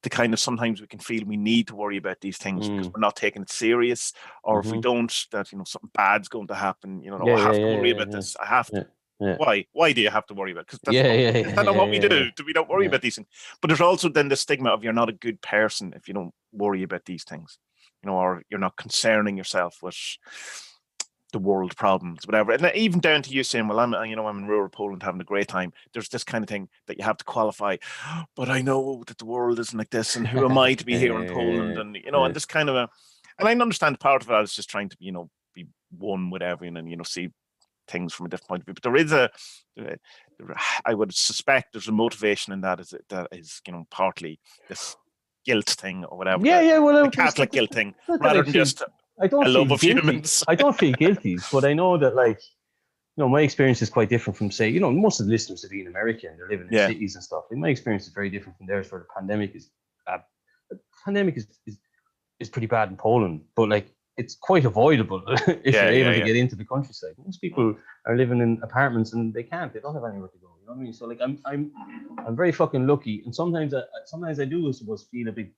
the kind of sometimes we can feel we need to worry about these things because we're not taking it serious, or if we don't, that, you know, something bad's going to happen. You know, I have to worry about this. I have to. Why? Why do you have to worry about it? Because is that not what we do? Do we not worry about these things? But there's also then the stigma of you're not a good person if you don't worry about these things, you know, or you're not concerning yourself with the world problems, whatever. And even down to you saying, well, I'm in rural Poland having a great time. There's this kind of thing that you have to qualify, but I know that the world isn't like this, and who am I to be here in Poland? And, you know, and this kind of and I understand part of it is just trying to, you know, be one with everyone and, you know, see things from a different point of view. But there is I would suspect there's a motivation in that is, you know, partly this guilt thing or whatever. Well, the Catholic guilt thing, rather than just I don't a love feel of guilty. humans. I don't feel guilty, but I know that, like, you know, my experience is quite different from, say, you know, most of the listeners have been in America and they're living in cities and stuff. And my experience is very different from theirs, where the pandemic is pretty bad in Poland, but like it's quite avoidable if you're able to get into the countryside. Most people are living in apartments and they don't have anywhere to go. You know what I mean? So like I'm very fucking lucky, and sometimes I do, I suppose, feel a bit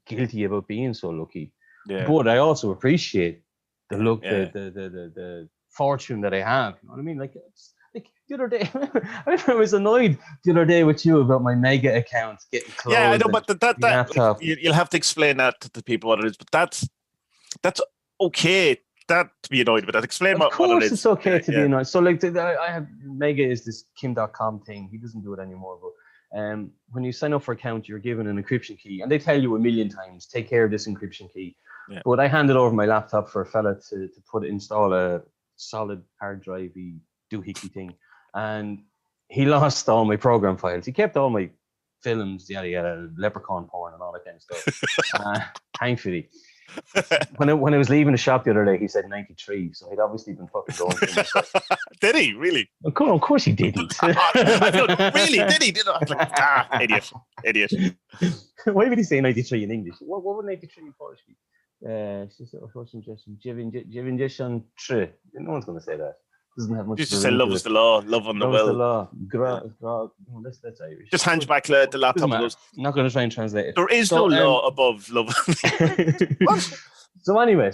guilty about being so lucky. Yeah. But I also appreciate the fortune that I have. You know what I mean? Like the other day, I was annoyed the other day with you about my mega account getting closed. Yeah, I know, but that you'll have to explain that to the people what it is. But that's okay. To be annoyed with that. Explain what it is. Of course, it's okay to be annoyed. So like, I have Mega is this Kim.com thing. He doesn't do it anymore, but when you sign up for an account, you're given an encryption key, and they tell you a million times, take care of this encryption key. Yeah. But I handed over my laptop for a fella to install a solid hard drive-y doohickey thing, and he lost all my program files. He kept all my films, yada yada, leprechaun porn and all that kind of stuff. Thankfully. when I was leaving the shop the other day, he said 93, so he'd obviously been fucking going through my stuff. Did he really? Of course he didn't. I thought, really? Did he? I was like, idiot. Why would he say 93 in English? What would 93 in Polish be? Dziewięćdziesiąt trzy. No one's going to say that. Doesn't have much. Just to say love is the law, love on the will. will. Love is the law. That's Irish. Just hand you back the laptop. I'm not going to try and translate it. There is no law above love. So anyway,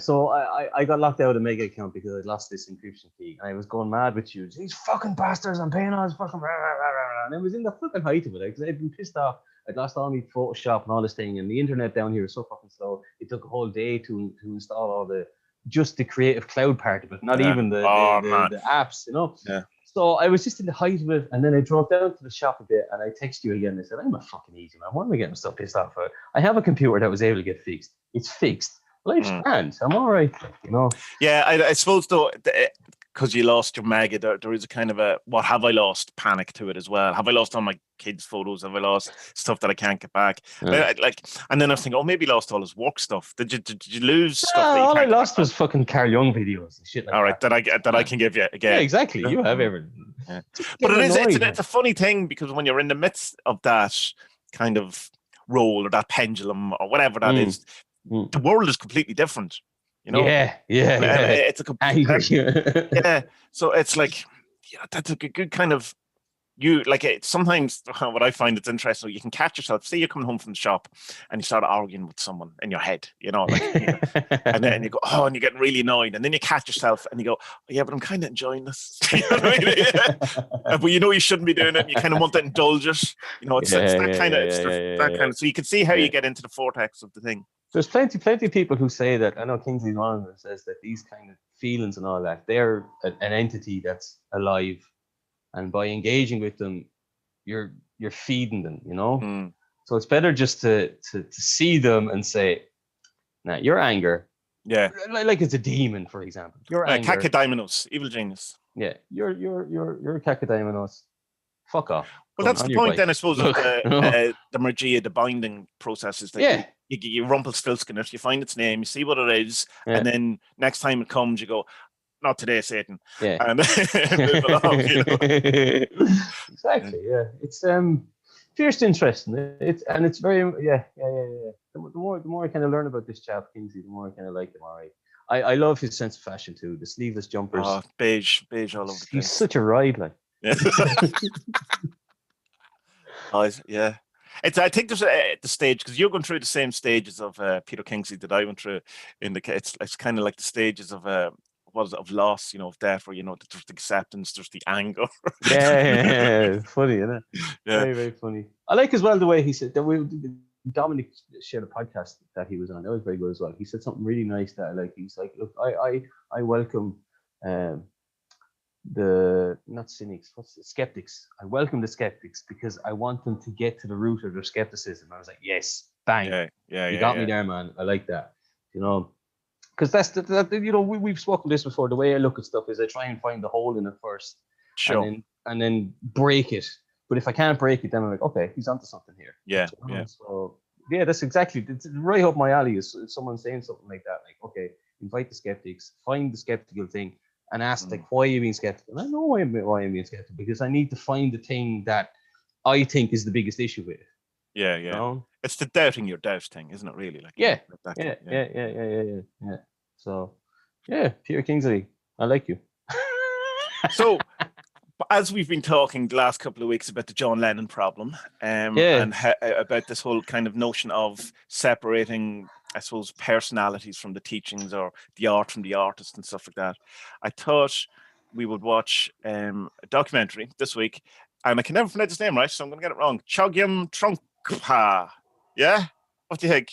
I got locked out of the Mega account because I'd lost this encryption key. And I was going mad with you. These fucking bastards, I'm paying all this fucking... And I was in the fucking height of it because I'd been pissed off. I'd lost all my Photoshop and all this thing. And the internet down here is so fucking slow. It took a whole day to install all just the creative cloud part of it. Not even the apps, you know? Yeah. So I was just in the height of it. And then I drove down to the shop a bit and I texted you again. I said, I'm a fucking easy man. Why am I getting so pissed off for it? I have a computer that was able to get fixed. It's fixed. Life's grand. I'm all right, you know. Yeah, I suppose though, because you lost your Mega, there is a kind of a what have I lost panic to it as well. Have I lost all my kids' photos? Have I lost stuff that I can't get back? Yeah. And then I was thinking, maybe he lost all his work stuff. Did you lose stuff? All I lost was fucking Carl Jung videos and shit like all right, that I can give you again. Yeah, exactly. You have everything. Yeah. But it's a funny thing because when you're in the midst of that kind of role or that pendulum or whatever that is. The world is completely different, you know. Yeah. It's a complete. Yeah, so it's like, that's a good kind of sometimes what I find it's interesting. You can catch yourself. Say you're coming home from the shop and you start arguing with someone in your head, you know, and then you go, and you're getting really annoyed, and then you catch yourself and you go, yeah, but I'm kind of enjoying this. You know what I mean? But you know you shouldn't be doing it. And you kind of want to indulge it. You know, it's that kind of. So you can see how you get into the vortex of the thing. There's plenty of people who say that. I know Kingsley's one of them says that these kind of feelings and all that, they're an entity that's alive, and by engaging with them, you're feeding them, you know. So it's better just to see them and say, "Now your anger, like it's a demon, for example. Your anger, Kakadaimenos, evil genius. Yeah, you're Kakadaimenos. Fuck off." Well, that's the point then, I suppose, of the Mergia, the binding process is that you Rumpelstiltskin it, you find its name, you see what it is, and then next time it comes, you go, not today, Satan. Yeah. And move along, you know? Exactly, yeah. It's fierce interesting. It's very, The more I kind of learn about this chap, Kingsley, the more I kind of like him, all right. I love his sense of fashion too, the sleeveless jumpers. Oh, beige all over the place. He's such a ride, like. Yeah. Yeah. I think there's the stage because you're going through the same stages of Peter Kingsley that I went through in the. It's kind of like the stages of of loss, you know, of death, where you know there's the acceptance, there's the anger. Yeah. Funny, isn't it? Yeah. Very, very funny. I like as well the way he said that Dominic shared a podcast that he was on. That was very good as well. He said something really nice that I like. He's like, look, I welcome the not cynics, skeptics. I welcome the skeptics because I want them to get to the root of their skepticism. I was like, yes, bang, you got me there, man. I like that, you know, because that's you know, we've spoken this before. The way I look at stuff is I try and find the hole in it first, sure, and then break it. But if I can't break it, then I'm like, okay, he's onto something here. Yeah. So yeah, that's exactly. It's right up my alley. Is someone saying something like that? Like, okay, invite the skeptics, find the skeptical thing. And ask, like, why are you being skeptical? I know why I'm being skeptical, because I need to find the thing that I think is the biggest issue with it. Yeah. You know? It's the doubting your doubt thing, isn't it? Really? Like, yeah. Yeah. So, yeah, Peter Kingsley, I like you. So, as we've been talking the last couple of weeks about the John Lennon problem, and about this whole kind of notion of separating, I suppose, personalities from the teachings or the art from the artist and stuff like that, I thought we would watch a documentary this week, and I can never pronounce his name right, so I'm going to get it wrong. Chogyam Trungpa. Yeah? What do you think?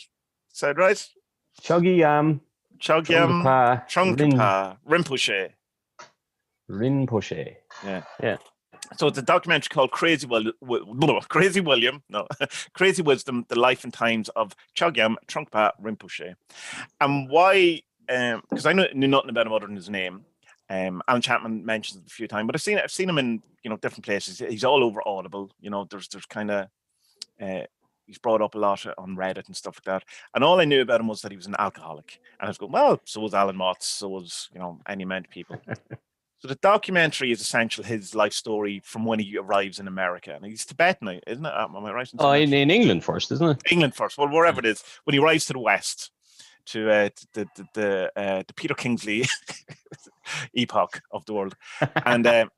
Said right? Chogyam Trungpa Rinpoche. Yeah. So it's a documentary called Crazy Wisdom, The Life and Times of Chogyam Trungpa Rinpoche. And why, because I knew nothing about him other than his name. Alan Chapman mentions it a few times, but I've seen him in, you know, different places. He's all over Audible. You know, there's kind of he's brought up a lot on Reddit and stuff like that. And all I knew about him was that he was an alcoholic. And I was going, well, so was Alan Watts, so was, any amount of people. So the documentary is essentially his life story from when he arrives in America. And he's Tibetan, isn't it? Am I right? In England first, isn't it? England first. Well, wherever it is. When he arrives to the West, to the Peter Kingsley epoch of the world. And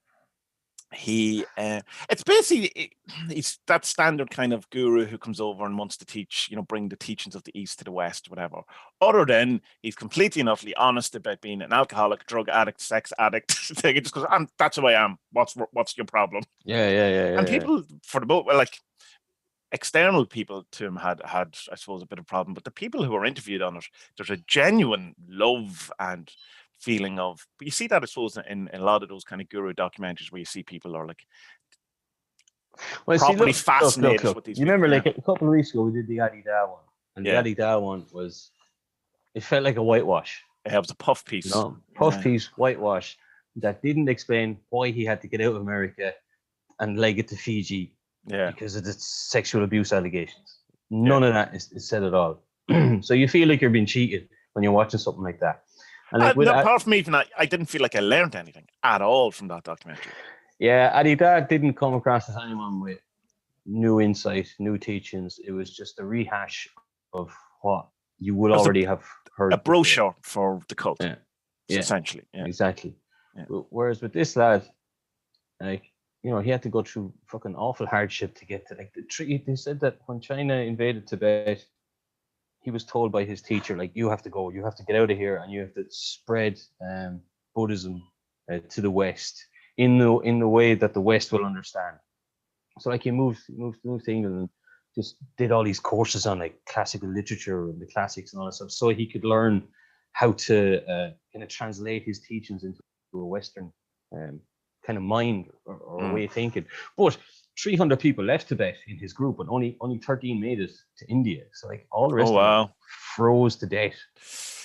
it's basically, he's that standard kind of guru who comes over and wants to teach, bring the teachings of the East to the West, whatever. Other than he's completely and utterly honest about being an alcoholic, drug addict, sex addict. He just goes, that's who I am. What's your problem? Yeah. And people, for the most, like external people to him had, I suppose, a bit of a problem. But the people who were interviewed on it, there's a genuine love and feeling of, but you see that, I suppose, in a lot of those kind of guru documentaries where you see people are like properly fascinated with these. You remember, like a couple of weeks ago, we did the Adi Da one, and the Adi Da one was, it felt like a whitewash. Yeah, it was a puff piece. Piece, whitewash that didn't explain why he had to get out of America and leg it to Fiji because of the sexual abuse allegations. None of that is said at all. So you feel like you're being cheated when you're watching something like that. And apart from even that, I didn't feel like I learned anything at all from that documentary. Yeah, Adi Da didn't come across as anyone with new insight, new teachings. It was just a rehash of what you would already have heard. A brochure for the cult, essentially. Yeah. Exactly. Yeah. Whereas with this lad, like, he had to go through fucking awful hardship to get to like the tree. They said that when China invaded Tibet, he was told by his teacher, like, you have to go, you have to get out of here, and you have to spread Buddhism to the West in the way that the West will understand. So like he moved to England and just did all these courses on like classical literature and the classics and all that stuff, so he could learn how to kind of translate his teachings into a Western kind of mind or way of thinking. But 300 people left Tibet in his group, and only 13 made it to India. So like all the rest of them froze to death,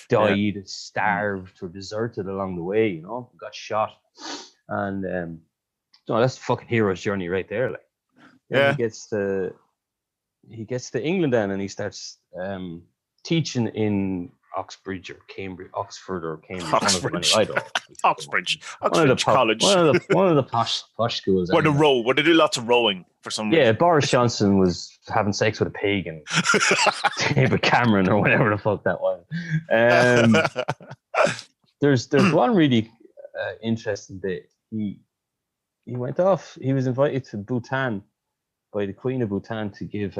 died, starved, or deserted along the way. Got shot, and that's the fucking hero's journey right there. Like, he gets to England then, and he starts teaching in Oxbridge or Cambridge, Oxford or Cambridge. Oxbridge. Oxbridge College. One of the posh schools. Where they do lots of rowing for some reason. Yeah, Boris Johnson was having sex with a pig and David Cameron or whatever the fuck that was. There's one really interesting bit. He went off. He was invited to Bhutan by the Queen of Bhutan to give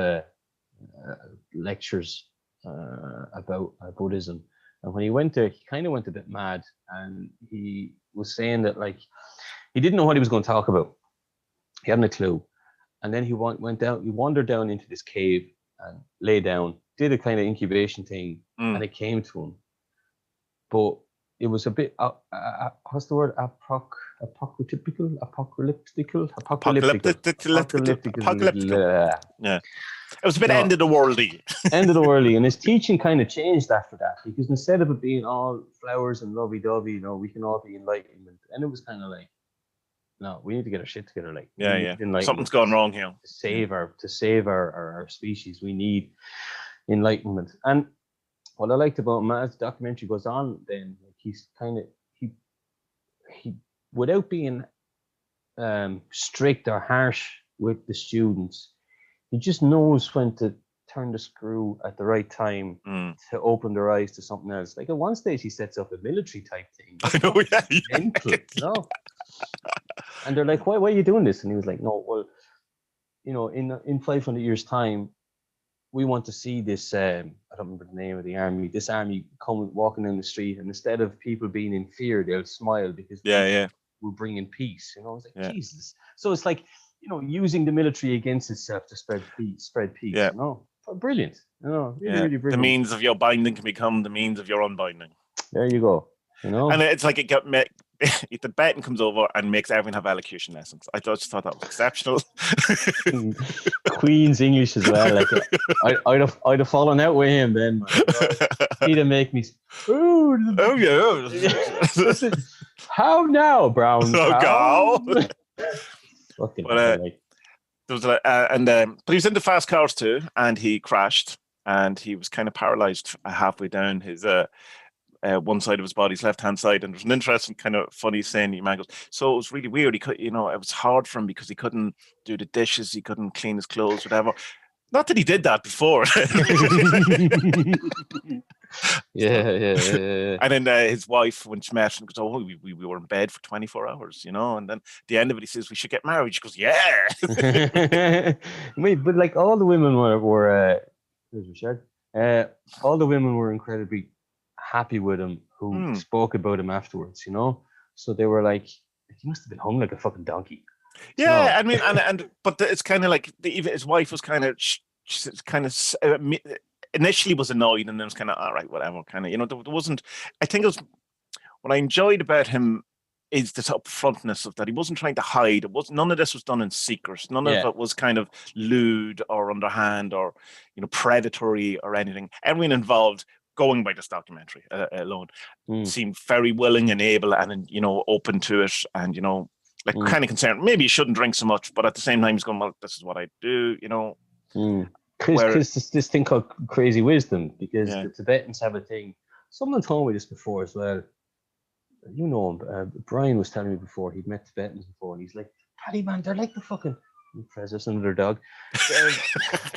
lectures about Buddhism. And when he went there, he kind of went a bit mad, and he was saying that like he didn't know what he was going to talk about. He hadn't a clue. And then he went down. He wandered down into this cave and lay down, did a kind of incubation thing, and it came to him. But it was a bit what's the word? Apocalyptic. Yeah. It was a bit end of the worldy. End of the worldy. And his teaching kind of changed after that, because instead of it being all flowers and lovey-dovey, we can all be enlightenment. And it was kind of like, no, we need to get our shit together. Like, something's gone wrong here. To save our species, we need enlightenment. And what I liked about him as the documentary goes on, then like he's kind of he without being strict or harsh with the students, he just knows when to turn the screw at the right time to open their eyes to something else. Like at one stage, he sets up a military type thing. I know, mental, And they're like, why are you doing this? And he was like, no, well, in 500 years' time, we want to see this, I don't remember the name of the army, this army walking in the street, and instead of people being in fear, they'll smile because we're bringing peace. I was like, Jesus. So it's like, using the military against itself to spread peace. Yeah. Brilliant. Really, really brilliant. The means of your binding can become the means of your unbinding. There you go. And it's like the Tibetan comes over and makes everyone have elocution lessons. I just thought that was exceptional. Queen's English as well. Like I'd have fallen out with him then. He'd have make me. Oh yeah. How now, Brown? Oh, Fucking there There was but he was into fast cars too, and he crashed, and he was kind of paralyzed halfway down his one side of his body, his left-hand side, and there's an interesting kind of funny saying. Man goes, so it was really weird. He could, it was hard for him because he couldn't do the dishes, he couldn't clean his clothes, whatever. Not that he did that before. Yeah. And then his wife, when she met him, goes, "Oh, we were in bed for 24 hours, And then at the end of it, he says, "We should get married." She goes, "Yeah." Wait, but like all the women were here's Richard. All the women were incredibly happy with him who spoke about him afterwards, So they were like, he must have been hung like a fucking donkey. Yeah, I mean, but it's kind of like even his wife was kind of initially was annoyed, and then was kind of all right, whatever, kind of, there wasn't. I think it was what I enjoyed about him is this upfrontness of that. He wasn't trying to hide. None of this was done in secret. None of it was kind of lewd or underhand or predatory or anything. Everyone involved, going by this documentary alone, seemed very willing and able and open to it, and kind of concerned. Maybe he shouldn't drink so much, but at the same time, he's going, well, this is what I do, Because this thing called crazy wisdom, because the Tibetans have a thing. Someone told me this before as well. You know him. Brian was telling me before he'd met Tibetans before, and he's like, "Paddy man, they're like the fucking President another dog."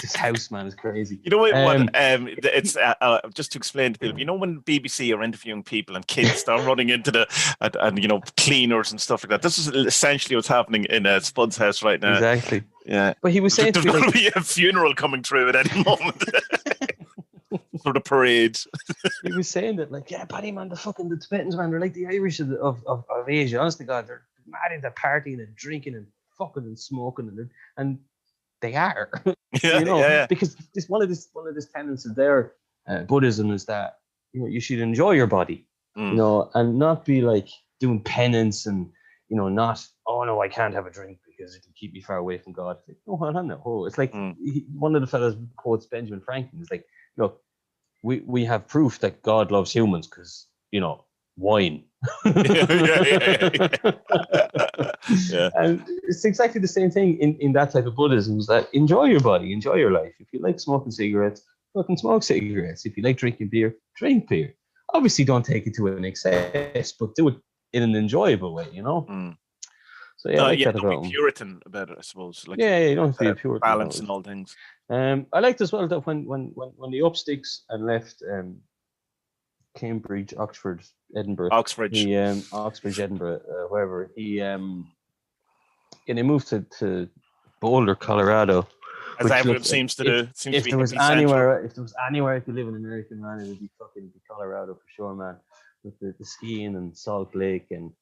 This house man is crazy. You know what? It's just to explain to people. When BBC are interviewing people and kids start running into and cleaners and stuff like that. This is essentially what's happening in Spud's house right now. Exactly. Yeah. But he was saying there's going to be a funeral coming through at any moment. For the parade. He was saying that, like, yeah, Paddy man, the Tibetans, man, they're like the Irish of Asia. Honest to God, they're mad into partying and drinking and fucking and smoking and they are. Because one of this tenets of their Buddhism is that you should enjoy your body, and not be like doing penance and not, oh no, I can't have a drink because it can keep me far away from God. It's like, no, hold on now. It's like one of the fellas quotes Benjamin Franklin. It's like, look, we have proof that God loves humans because wine. Yeah. And it's exactly the same thing in that type of Buddhism, is that enjoy your body, enjoy your life. If you like smoking cigarettes, fucking smoke cigarettes. If you like drinking beer, drink beer. Obviously don't take it to an excess, but do it in an enjoyable way, So yeah, don't be Puritan about it, I suppose. Like, you don't have to be a Puritan. Balance in all things. I liked as well that when the upsticks and left Cambridge, Oxford, Edinburgh, Oxbridge, Edinburgh, wherever they moved to Boulder, Colorado. As everyone seems to do. If there was anywhere I could live in America, man, it would be Colorado for sure, man. With the skiing and Salt Lake and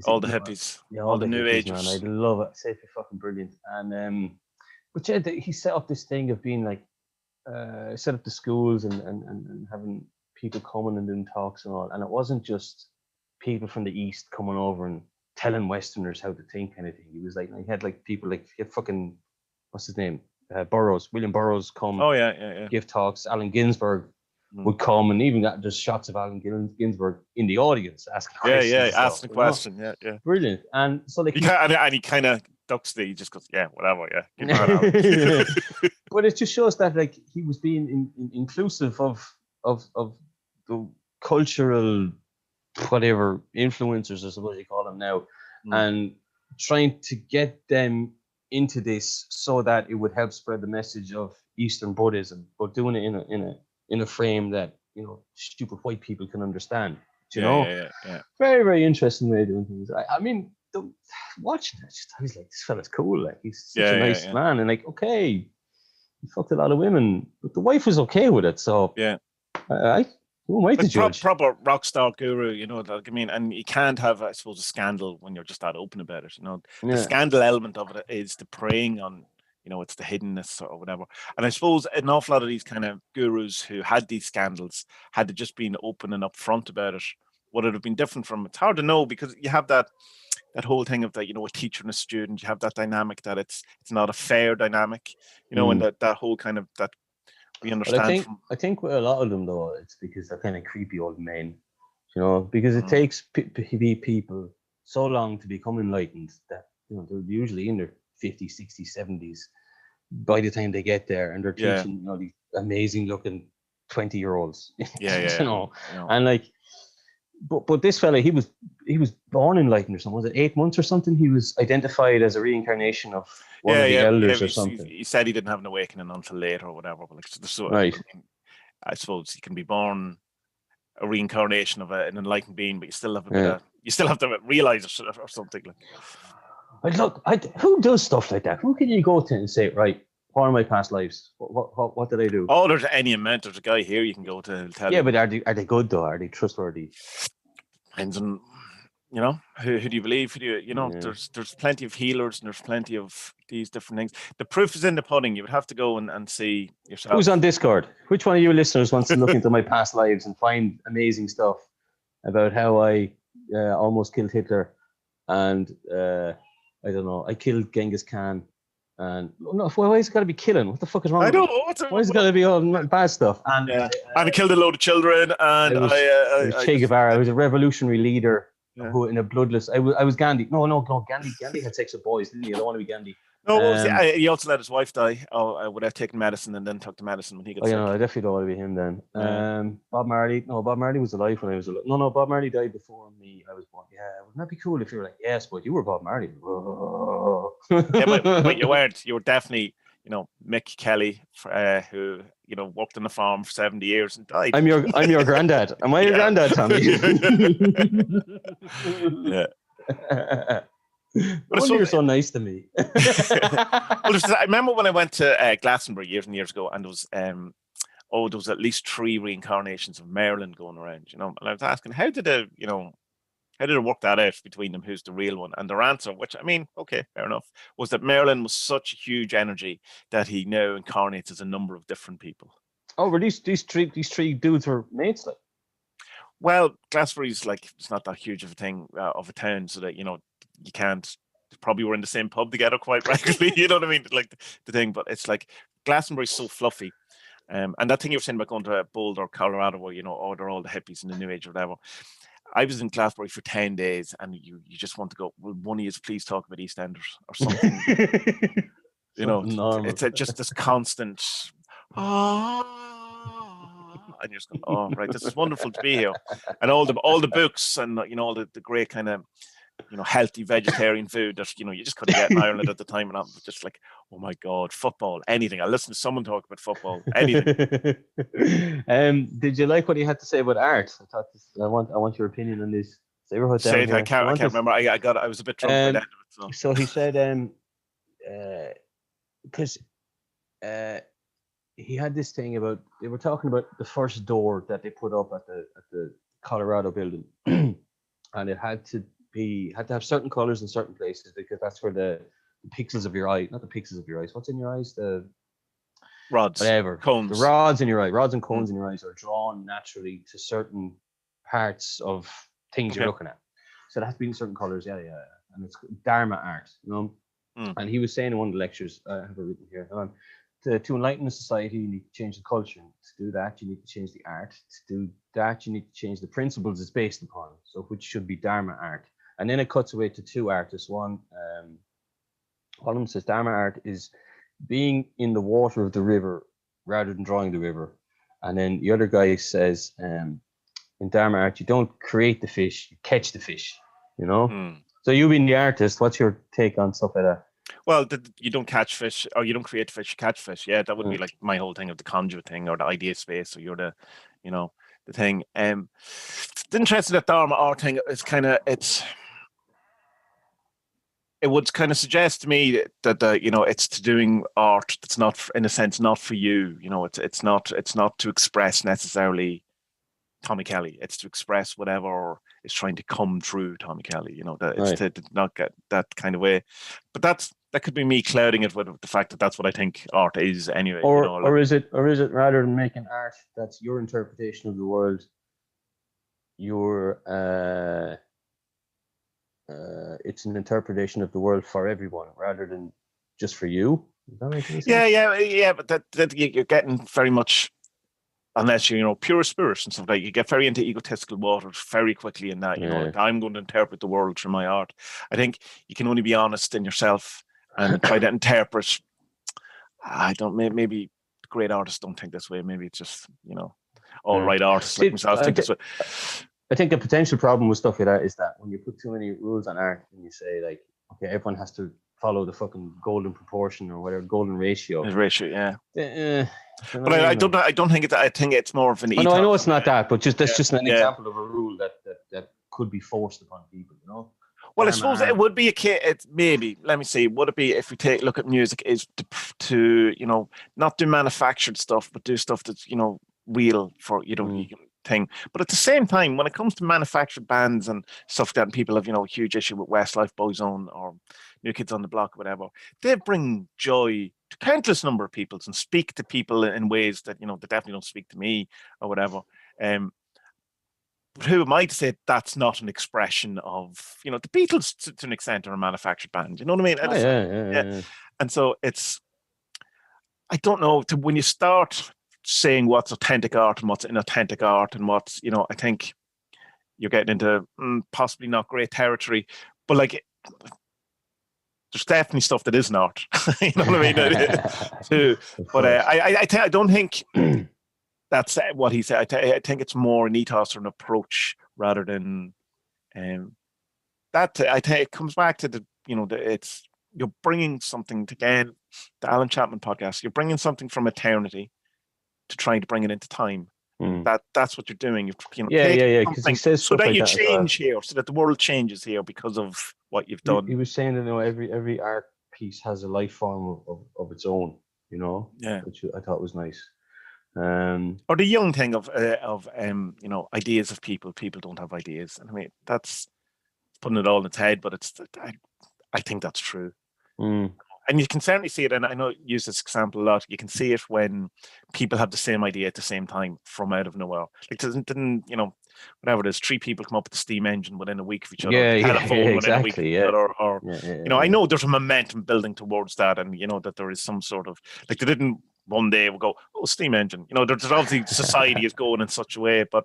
all the hippies, all the new agers, man. I love it. It's fucking brilliant. And but yeah, he set up this thing of being like, set up the schools and having people coming and doing talks and all. And it wasn't just people from the East coming over and telling Westerners how to think kind of thing. He was like, he had like people like, he had fucking, what's his name? William Burroughs come. Oh yeah. Give talks. Allen Ginsberg would come, and even there's shots of Allen Ginsberg in the audience asking questions. Asking a question. Yeah. Brilliant. And so like, he kind of ducks he just goes, yeah, whatever, yeah. But it just shows that like he was being inclusive of the cultural whatever influencers, I suppose you call them now, and trying to get them into this so that it would help spread the message of Eastern Buddhism, but doing it in a frame that stupid white people can understand. Yeah. Very, very interesting way of doing things. I mean, watching it, I was like, this fella's cool. Like, he's such a nice man, and like, okay, he fucked a lot of women, but the wife was okay with it. So yeah, who am I to judge? Proper rock star guru, like, I mean, and you can't have, I suppose, a scandal when you're just that open about it. The scandal element of it is the preying on, it's the hiddenness or whatever. And I suppose an awful lot of these kind of gurus who had these scandals had to just been open and upfront about it. Would it have been different from? It's hard to know, because you have that whole thing of that, a teacher and a student. You have that dynamic that it's not a fair dynamic, and that whole kind of that. We understand. I think with a lot of them though, it's because they're kind of creepy old men, because it takes people so long to become enlightened that they're usually in their 50s, 60s, 70s by the time they get there, and they're Yeah. teaching, you know, these amazing looking 20-year-olds. Yeah. You know, Yeah. and like, but this fella, he was born enlightened or something. Was it 8 months or something? He was identified as a reincarnation of one of the elders or something. He said he didn't have an awakening until later or whatever. But like, so Right. I mean, I suppose he can be born a reincarnation of an enlightened being, but you still have a bit of, you still have to realize it or something. Like, look, who does stuff like that? Who can you go to and say, right, what are my past lives? What did I do? oh, there's any amount. There's a guy here you can go to and tell you. Yeah, but are they good though? Are they trustworthy? Depends on, you know, who do you believe? Who do you know? There's plenty of healers and there's plenty of these different things. The proof is in the pudding. You would have to go and see yourself. Who's on Discord? Which one of you listeners wants to look into my past lives and find amazing stuff about how I almost killed Hitler and I don't know, I killed Genghis Khan. And no, why is it got to be killing? What the fuck is wrong? I with know. Why is it got to be all bad stuff? And and I killed a load of children. And I was Che Guevara. I was a revolutionary leader who, in a bloodless. I was Gandhi. No, Gandhi had sex with boys, didn't he? I don't want to be Gandhi. No, he also let his wife die. Oh, I would have taken medicine and then took the medicine when he got sick. I definitely don't want to be him then. Bob Marley. No, Bob Marley was alive when I was alive. No, Bob Marley died before me. I was born. Yeah, wouldn't that be cool if you were like, yes, but you were Bob Marley. Yeah, but you weren't. You were definitely, you know, Mick Kelly, who, you know, worked on the farm for 70 years and died. I'm your granddad. Am I your granddad, Tommy? Yeah. But you're so nice to me. Well, I remember when I went to Glastonbury years and years ago, and there was at least 3 reincarnations of Marilyn going around, you know. And I was asking, how did it work that out between them? Who's the real one? And their answer, which, I mean, okay, fair enough, was that Marilyn was such a huge energy that he now incarnates as a number of different people. Oh, were these three dudes were mates, like? Well, Glastonbury's like, it's not that huge of a thing of a town, so that, you know, you can't, probably were in the same pub together quite regularly, you know what I mean? Like the thing, but it's like Glastonbury's so fluffy. And that thing you were saying about going to Boulder, Colorado, where, you know, order all the hippies in the New Age or whatever. I was in Glastonbury for 10 days and you just want to go, will one of you please talk about EastEnders or something? You know, it's just this constant, and you're just going, oh, right, this is wonderful to be here. And all the books and, you know, all the great kind of, you know, healthy vegetarian food that, you know, you just couldn't get in Ireland at the time, and I'm just like, oh my God, football, anything. I'll listen to someone talk about football, anything. Did you like what he had to say about art? I want your opinion on this. I can't remember. I was a bit drunk by the end of it. So he said, because he had this thing about, they were talking about the first door that they put up at the Colorado building, and it had to have certain colors in certain places because that's where the pixels of your eye, not the pixels of your eyes, what's in your eyes, the rods, whatever, cones, the rods in your eye, rods and cones in your eyes are drawn naturally to certain parts of things you're looking at. So it has to be in certain colors, yeah. And it's Dharma art, you know. And he was saying in one of the lectures, I have it written here, to enlighten a society, you need to change the culture. To do that, you need to change the art. To do that, you need to change the principles it's based upon, so which should be Dharma art. And then it cuts away to 2 artists. One of them says Dharma art is being in the water of the river rather than drawing the river. And then the other guy says, in Dharma art, you don't create the fish, you catch the fish, you know? So you being the artist, what's your take on stuff like that? Well, you don't catch fish, or you don't create fish, you catch fish. Yeah, that would be like my whole thing of the conduit thing, or the idea space, or you're the, you know, the thing. The interesting that Dharma art thing is kind of, it would kind of suggest to me that you know, it's to doing art that's not, in a sense, not for you. You know, it's not to express necessarily Tommy Kelly. It's to express whatever is trying to come through Tommy Kelly. You know, that it's to not get that kind of way. But that could be me clouding it with the fact that that's what I think art is anyway. Or you know, or is it rather than making art that's your interpretation of the world, it's an interpretation of the world for everyone rather than just for you? Does that make sense? Yeah. But that you're getting very much, unless you're, you know, pure spirit and stuff like that, you get very into egotistical waters very quickly in that, you know, like, I'm going to interpret the world through my art. I think you can only be honest in yourself and try to interpret. I don't. Maybe great artists don't think this way. Maybe it's just all right artists like myself think this way. I think the potential problem with stuff like that is that when you put too many rules on art and you say like, okay, everyone has to follow the fucking golden proportion or whatever, golden ratio. The ratio, yeah. But I don't think it's. I think it's more of an. I know it's not that, but that's just an example of a rule that could be forced upon people, Well, I suppose it would be a case. It maybe. Let me see. Would it be if we look at music is to not do manufactured stuff, but do stuff that's real for thing. But at the same time, when it comes to manufactured bands and stuff that people have a huge issue with Westlife, Boyzone, or New Kids on the Block, whatever, they bring joy to countless number of people and speak to people in ways that that definitely don't speak to me or whatever. But who am I to say that's not an expression of the Beatles to an extent are a manufactured band? You know what I mean? Yeah. And so it's, I don't know, when you start saying what's authentic art and what's inauthentic art and what's I think you're getting into possibly not great territory, but like there's definitely stuff that isn't art. You know what I mean? Too. But I don't think that's what he said. I think it's more an ethos or an approach rather than that. I think it comes back to it's you're bringing something again, the Alan Chapman podcast. You're bringing something from eternity to trying to bring it into time. That's what you're doing. Because he says so that like you change here, so that the world changes here because of what you've done. He was saying that every art piece has a life form of its own. Which I thought was nice. Or the Jung thing of ideas of people. People don't have ideas, and I mean that's putting it all in its head, but I think that's true. And you can certainly see it, and I know I use this example a lot. You can see it when people have the same idea at the same time from out of nowhere. Like didn't whatever it is, 3 people come up with the steam engine within a week of each other. Exactly. Within a week of each other, I know there's a momentum building towards that, and that there is some sort of like they didn't one day will go, oh, steam engine. There's obviously society is going in such a way, but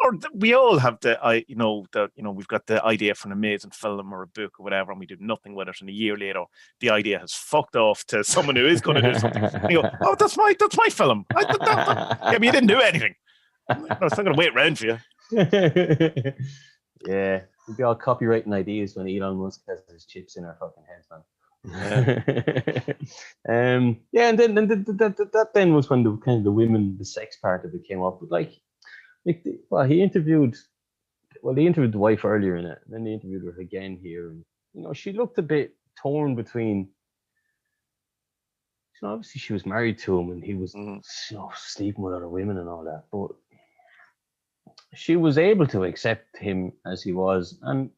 or we all have we've got the idea for an amazing film or a book or whatever, and we do nothing with it, and a year later the idea has fucked off to someone who is going to do something. And you go, oh, that's my film. Yeah, but you didn't do anything. I'm not going to wait around for you. Yeah, we'll be all copywriting ideas when Elon Musk has his chips in our fucking heads, man. And then that then was when the kind of the women, the sex part of it came up. But he interviewed the wife earlier in it, and then they interviewed her again here, and she looked a bit torn between. Obviously she was married to him, and he was sleeping with other women and all that, but she was able to accept him as he was, and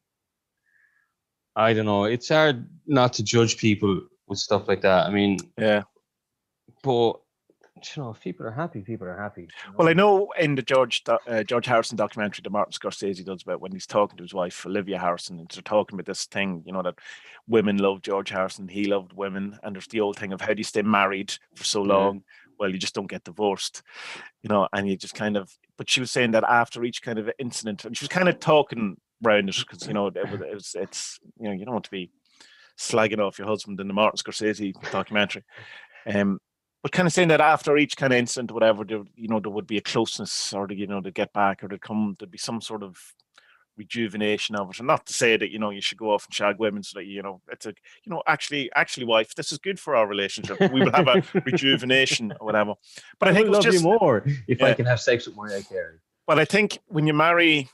I don't know. It's hard not to judge people with stuff like that. I mean, but if people are happy, people are happy. Well, I know in the George Harrison documentary that Martin Scorsese does about when he's talking to his wife Olivia Harrison, and they're talking about this thing, that women love George Harrison, he loved women, and there's the old thing of how do you stay married for so long? Well, you just don't get divorced, and you just kind of. But she was saying that after each kind of incident, and she was kind of talking around it because you don't want to be slagging off your husband in the Martin Scorsese documentary, but kind of saying that after each kind of incident, whatever, there would be a closeness, or to get back, or there'd be some sort of rejuvenation of it. And not to say that you should go off and shag women so that it's actually wife, this is good for our relationship, we will have a rejuvenation or whatever. But I think love you more if I can have sex with Mariah Carey. But I think when you marry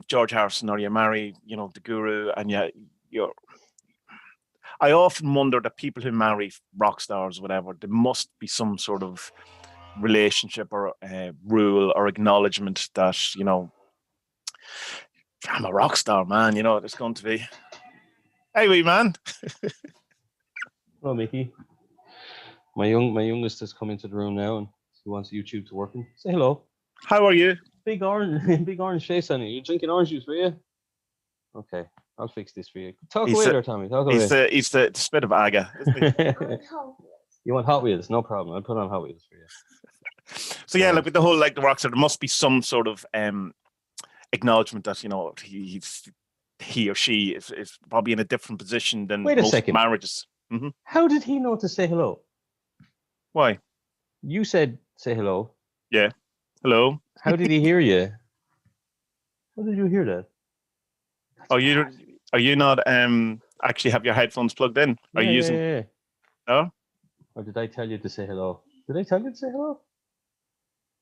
George Harrison, or you marry the guru, and you're I often wonder that people who marry rock stars or whatever, there must be some sort of relationship or rule or acknowledgement that I'm a rock star, man. There's going to be. Hey, wee man. Hello, Mickey. My youngest has come into the room now, and he wants YouTube to working. Say hello. How are you? Big orange face on you. You drinking orange juice, for you? Okay, I'll fix this for you. Talk away there, Tommy. Talk away. He's the spit of Aga, isn't he? You want Hot Wheels? No problem. I'll put on Hot Wheels for you. So yeah, with the whole the rock star, there must be some sort of acknowledgement that he or she is probably in a different position than Wait a most second. marriages. How did he know to say hello? Why? You said say hello. Yeah. Hello. How did he hear you? How did you hear that? Are you not actually have your headphones plugged in? Are you using? Yeah. No. Or did I tell you to say hello? Did I tell you to say hello?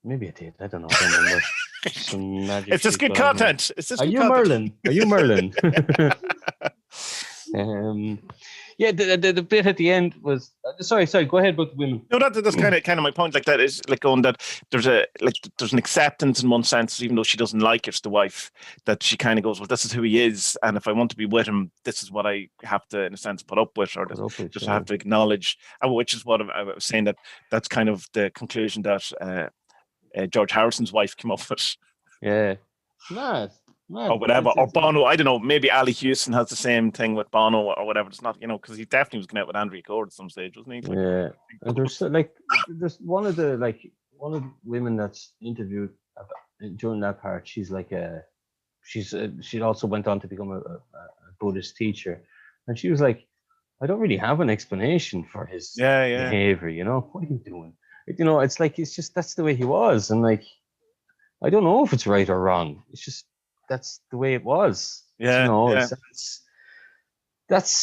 Maybe I did. I don't know. I don't remember. Some magic. It's just good content. It's just Are good you content. Merlin? Are you Merlin? Yeah, the bit at the end was sorry. Go ahead about the women. No, that's kind of my point. Like that is like going that there's an acceptance in one sense, even though she doesn't like it, the wife, that she kind of goes, well, this is who he is, and if I want to be with him, this is what I have to, in a sense, put up with, or just have to acknowledge, which is what I was saying, that's kind of the conclusion that George Harrison's wife came up with. Yeah, mad. Or whatever, or Bono. I don't know. Maybe Ali Houston has the same thing with Bono, or whatever. It's not, because he definitely was going out with Andrea Cord at some stage, wasn't he? Yeah, and there's one of the women that's interviewed during that part. She's like she also went on to become a Buddhist teacher, and she was like, I don't really have an explanation for his behavior. What are you doing? It's like it's just that's the way he was, and like I don't know if it's right or wrong. It's just that's the way it was. That's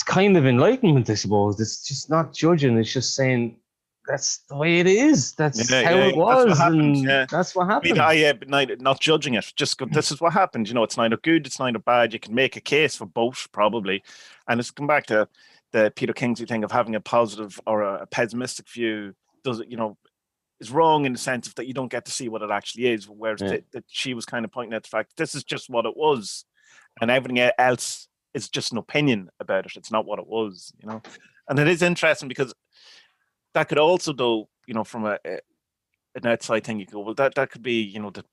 kind of enlightenment, I suppose. It's just not judging. It's just saying that's the way it is. That's how it was, that's what happened. Not judging it. Just go, this is what happened. It's neither good, it's neither bad. You can make a case for both, probably. And it's come back to the Peter Kingsley thing of having a positive or a pessimistic view. Does it, is wrong in the sense of that you don't get to see what it actually is, whereas that she was kind of pointing out the fact this is just what it was, and everything else is just an opinion about it. It's not what it was, And it is interesting because that could also, though, from an outside thing, you go, well, that could be, the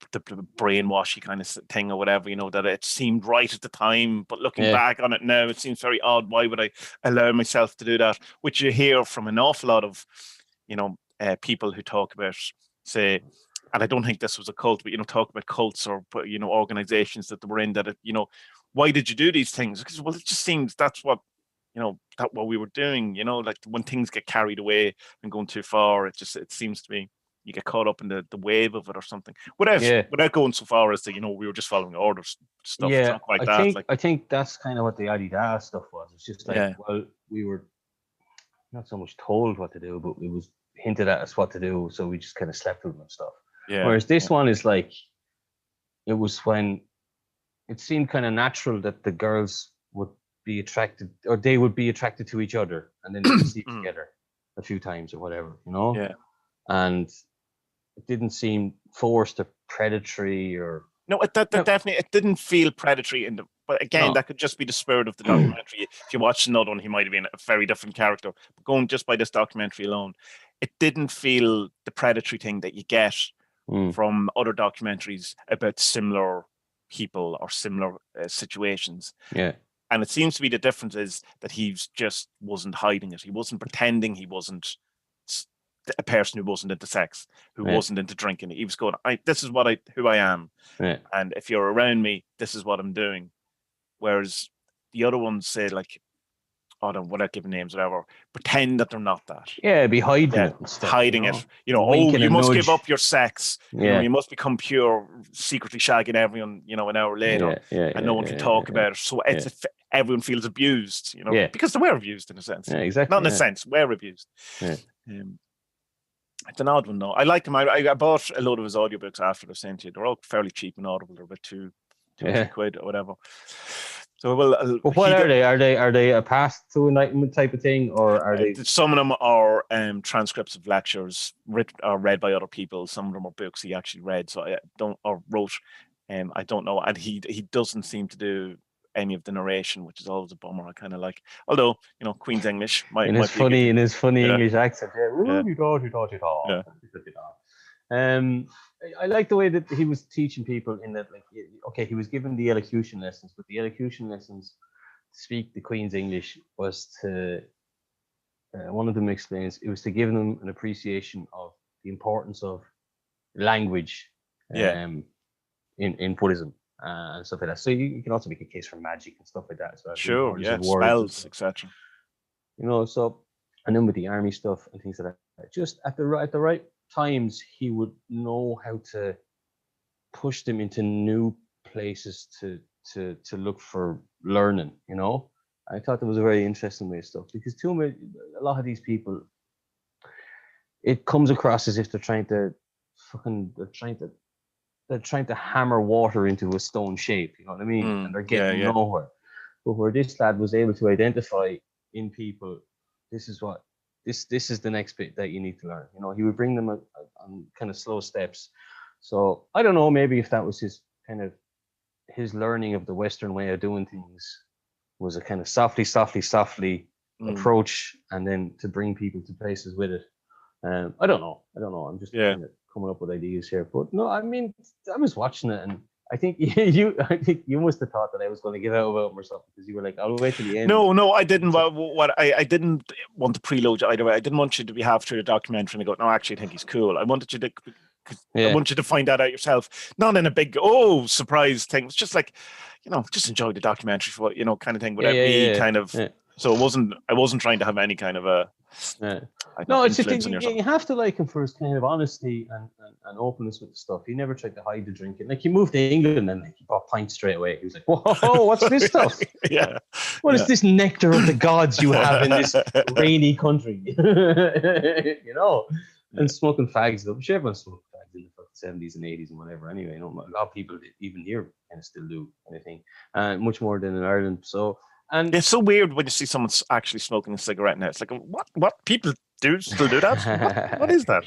brainwashy kind of thing or whatever, that it seemed right at the time, but looking back on it now, it seems very odd. Why would I allow myself to do that? Which you hear from an awful lot of, people who talk about, say, and I don't think this was a cult, but talk about cults or organizations that they were in, that why did you do these things? Because, well, it just seems that's what what we were doing. Like when things get carried away and going too far, it seems to me you get caught up in the wave of it or something. Without going so far as to we were just following orders stuff. Yeah, it's not quite that. I think that's kind of what the Adidas stuff was. It's just like well, we were not so much told what to do, but it was hinted at us what to do, so we just kind of slept with them and stuff. Whereas this one is like, it was when it seemed kind of natural that the girls would be attracted, or they would be attracted to each other, and then they'd sleep together a few times or whatever, and it didn't seem forced or predatory or definitely, it didn't feel predatory but again, that could just be the spirit of the documentary. If you watch another one, he might have been a very different character. But going just by this documentary alone, it didn't feel the predatory thing that you get from other documentaries about similar people or similar situations. Yeah. And it seems to be the difference is that he just wasn't hiding it. He wasn't pretending he wasn't a person who wasn't into sex, who wasn't into drinking. He was going, this is who I am. Yeah. And if you're around me, this is what I'm doing. Whereas the other ones say, like, without giving names, whatever, pretend that they're not that. Yeah, be hiding it and stuff. Hiding it. You must give up your sex. You must become pure, secretly shagging everyone, an hour later, and no one can talk about it. So everyone feels abused, because they were abused in a sense. Yeah, exactly. Not in a sense, we're abused. Yeah. It's an odd one, though. I like him. I bought a load of his audiobooks after the same. They're all fairly cheap and Audible. They're about two £3 or whatever. So but what are they? Are they a path to enlightenment type of thing, or are they? Some of them are transcripts of lectures read by other people. Some of them are books he actually read, wrote. I don't know, and he doesn't seem to do any of the narration, which is always a bummer. I kind of like, although Queen's English might in his funny English accent. I like the way that he was teaching people in that, like, he was given the elocution lessons, but the elocution lessons to speak the Queen's English was to, one of them explains, it was to give them an appreciation of the importance of language in Buddhism. and stuff like that. So you can also make a case for magic and stuff like that as well. Sure, Wonders yeah, of words and spells, stuff. etc. So, and then with the army stuff and things like that, just at the right times, he would know how to push them into new places to look for learning. I thought that was a very interesting way of stuff, because a lot of these people, it comes across as if they're trying to hammer water into a stone shape. You know what I mean? And they're getting nowhere. But where this lad was able to identify in people, this is the next bit that you need to learn. He would bring them on kind of slow steps. So I don't know, maybe if that was his learning of the Western way of doing things, was a kind of softly approach, and then to bring people to places with it. I don't know. I'm just kind of coming up with ideas here. But no, I mean, I was watching it, and I think you must have thought that I was going to give out about him or something, because you were like, I'll wait till the end. No, I didn't. I didn't want to preload you either way. I didn't want you to be half through the documentary and go, no, actually, I think he's cool. I wanted you to. I want you to find that out yourself, not in a big surprise thing. It's just like, just enjoy the documentary for kind of thing, without me kind of. Yeah. So I wasn't trying to have any kind of a. No, it's just you have to like him for his kind of honesty and openness with the stuff. He never tried to hide the drinking. Like, he moved to England and he bought pints straight away. He was like, "Whoa, what's this stuff? What is this nectar of the gods you have in this rainy country?" And smoking fags. I'm sure everyone smoked fags in the 70s and 80s and whatever. Anyway, a lot of people even here kind of still do anything, much more than in Ireland. So. And it's so weird when you see someone actually smoking a cigarette now. It's like, what people still do that? What is that?